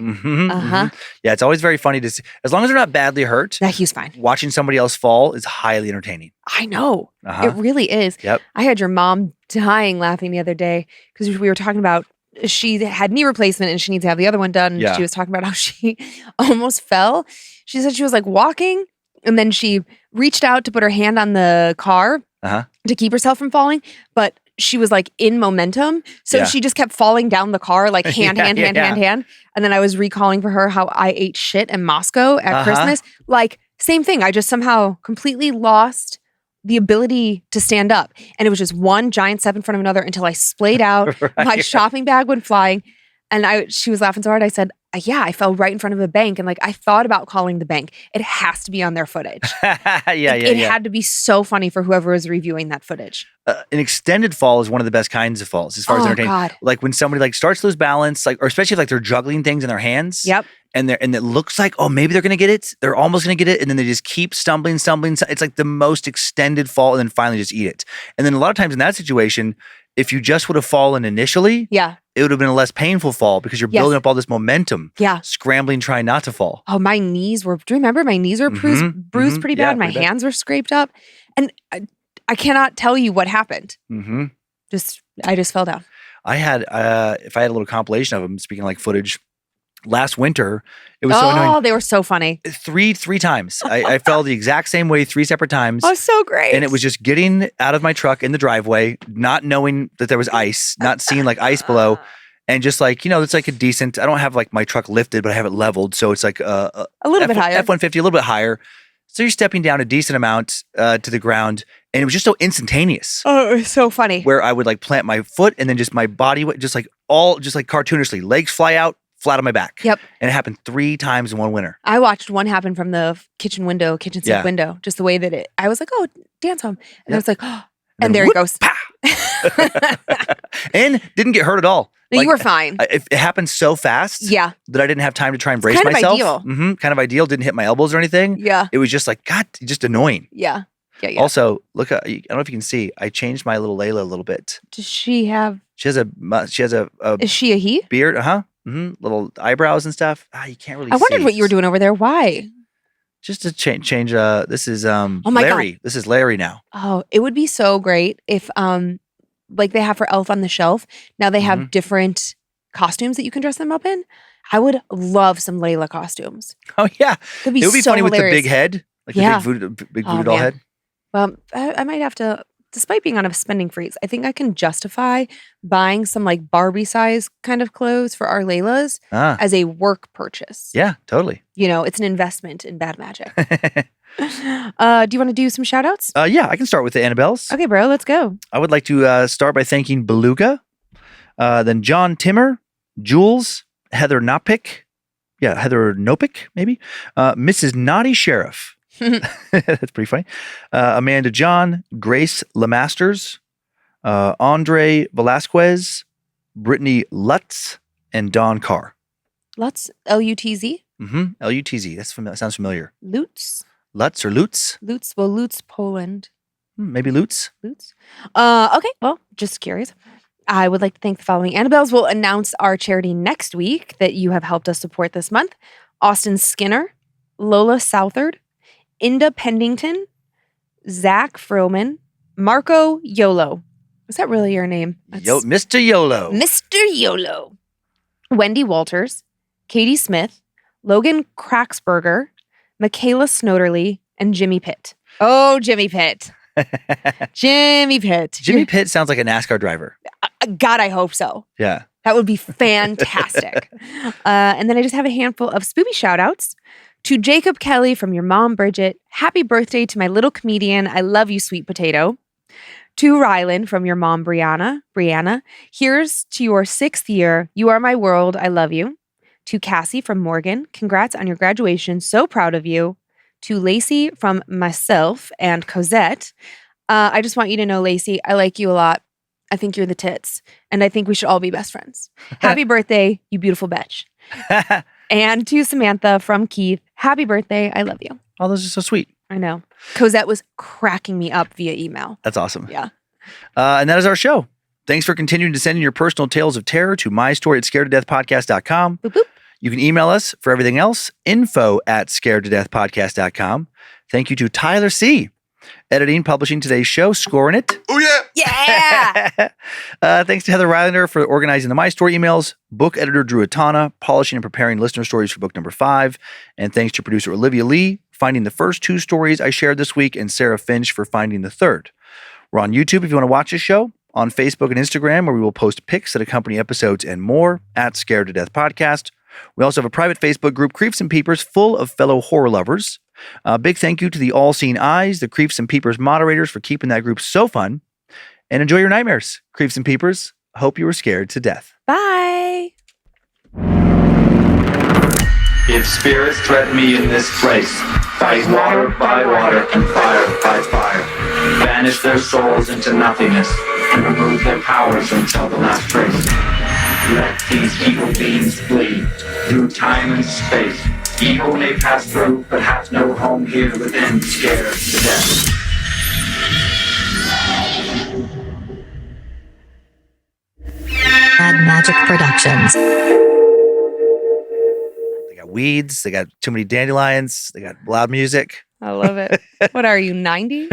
Yeah, it's always very funny to see. As long as they're not badly hurt, That he's fine. watching somebody else fall is highly entertaining. I know. It really is. Yep. I had your mom dying laughing the other day because we were talking about she had knee replacement and she needs to have the other one done. Yeah. She was talking about how she almost fell. She said she was like walking and then she reached out to put her hand on the car to keep herself from falling. But she was like in momentum. So she just kept falling down the car, like hand. And then I was recalling for her how I ate shit in Moscow at Christmas. Like same thing. I just somehow completely lost the ability to stand up. And it was just one giant step in front of another until I splayed out. My shopping bag went flying. And she was laughing so hard. I said, yeah, I fell right in front of a bank. And like, I thought about calling the bank. It has to be on their footage. It had to be so funny for whoever was reviewing that footage. An extended fall is one of the best kinds of falls as far as entertaining. God. Like when somebody like starts to lose balance, like, or especially if like they're juggling things in their hands. Yep. And it looks like, oh, maybe they're going to get it. They're almost going to get it. And then they just keep stumbling. It's like the most extended fall and then finally just eat it. And then a lot of times in that situation, if you just would have fallen initially, it would have been a less painful fall because you're building up all this momentum. Yeah. Scrambling, trying not to fall. Oh, my knees were, do you remember my knees were bruised pretty bad? My hands were scraped up. And I cannot tell you what happened. I just fell down. I had, if I had a little compilation of them, speaking of like footage, last winter, it was so annoying. Oh, they were so funny. Three times. I fell the exact same way 3 separate times. Oh, so great. And it was just getting out of my truck in the driveway, not knowing that there was ice, not seeing like ice below. And just like, it's like a decent, I don't have like my truck lifted, but I have it leveled. So it's like a little bit higher. F-150, a little bit higher. So you're stepping down a decent amount to the ground. And it was just so instantaneous. Oh, it was so funny. Where I would like plant my foot and then just my body, just like cartoonishly, legs fly out, flat on my back. Yep. And it happened 3 times in one winter. I watched one happen from the kitchen sink window, just the way that I was like, oh, dance home. And I was like, oh, and there it goes. And didn't get hurt at all. No, you were fine. It happened so fast that I didn't have time to try and brace myself. Ideal. Kind of ideal. Didn't hit my elbows or anything. Yeah. It was just like, God, just annoying. Yeah. Also, look, I don't know if you can see, I changed my little Layla a little bit. Does she have? She has a Is she a he? Beard. Little eyebrows and stuff. You can't really see. I wondered what you were doing over there. Why? Just to change. This is my Larry. God. This is Larry now. Oh, it would be so great if like they have for Elf on the Shelf. Now they have different costumes that you can dress them up in. I would love some Layla costumes. Oh yeah. That'd be it would be so funny hilarious. with the big head. Like the big voodoo doll head. Well, I might have to, despite being on a spending freeze, I think I can justify buying some like Barbie size kind of clothes for our Laylas as a work purchase. Yeah, totally. It's an investment in bad magic. Do you want to do some shout outs? Yeah, I can start with the Annabelles. Okay, bro, let's go. I would like to start by thanking Beluga, then John Timmer, Jules, Heather Nopick, maybe, Mrs. Naughty Sheriff. That's pretty funny. Amanda John, Grace Lemasters, Andre Velasquez, Brittany Lutz, and Dawn Carr. Lutz, L-U-T-Z? L-U-T-Z. That sounds familiar. Lutz? Lutz or Lutz? Lutz. Well, Lutz, Poland. Maybe Lutz. Lutz. Okay. Well, just curious. I would like to thank the following Annabelles. We'll announce our charity next week that you have helped us support this month. Austin Skinner, Lola Southard, Inda Pendington, Zach Froman, Marco Yolo. Is that really your name? Mr. Yolo. Mr. Yolo. Wendy Walters, Katie Smith, Logan Cracksberger, Michaela Snoderly, and Jimmy Pitt. Oh, Jimmy Pitt. Jimmy Pitt. Jimmy Pitt sounds like a NASCAR driver. God, I hope so. Yeah. That would be fantastic. And then I just have a handful of spoopy shout outs. To Jacob Kelly from your mom, Bridget. Happy birthday to my little comedian. I love you, sweet potato. To Rylan from your mom, Brianna. Here's to your 6th year. You are my world. I love you. To Cassie from Morgan. Congrats on your graduation. So proud of you. To Lacey from myself and Cosette. I just want you to know, Lacey, I like you a lot. I think you're the tits. And I think we should all be best friends. Happy birthday, you beautiful bitch. And to Samantha from Keith. Happy birthday. I love you. Oh, those are so sweet. I know. Cosette was cracking me up via email. That's awesome. Yeah. And that is our show. Thanks for continuing to send in your personal tales of terror to mystory@scaredtodeathpodcast.com. Boop, boop. You can email us for everything else, info@scaredtodeathpodcast.com. Thank you to Tyler C., editing, publishing today's show, scoring it. Oh, yeah. Yeah. Thanks to Heather Rylander for organizing the My Story emails, book editor Drew Atana, polishing and preparing listener stories for book number 5, and thanks to producer Olivia Lee, finding the first 2 stories I shared this week, and Sarah Finch for finding the third. We're on YouTube if you want to watch this show, on Facebook and Instagram, where we will post pics that accompany episodes and more at Scared to Death Podcast. We also have a private Facebook group, Creeps and Peepers, full of fellow horror lovers. Big thank you to the All-Seeing Eyes, the Creeps and Peepers moderators, for keeping that group so fun. And enjoy your nightmares, Creeps and Peepers. Hope you were scared to death. Bye. If spirits threaten me in this place, fight water by water and fire by fire. Banish their souls into nothingness and remove their powers until the last trace. Let these evil beings flee through time and space. Evil may pass through, but has no home here within, scared to death. Mad Magic Productions. They got weeds. They got too many dandelions. They got loud music. I love it. What are you, 90?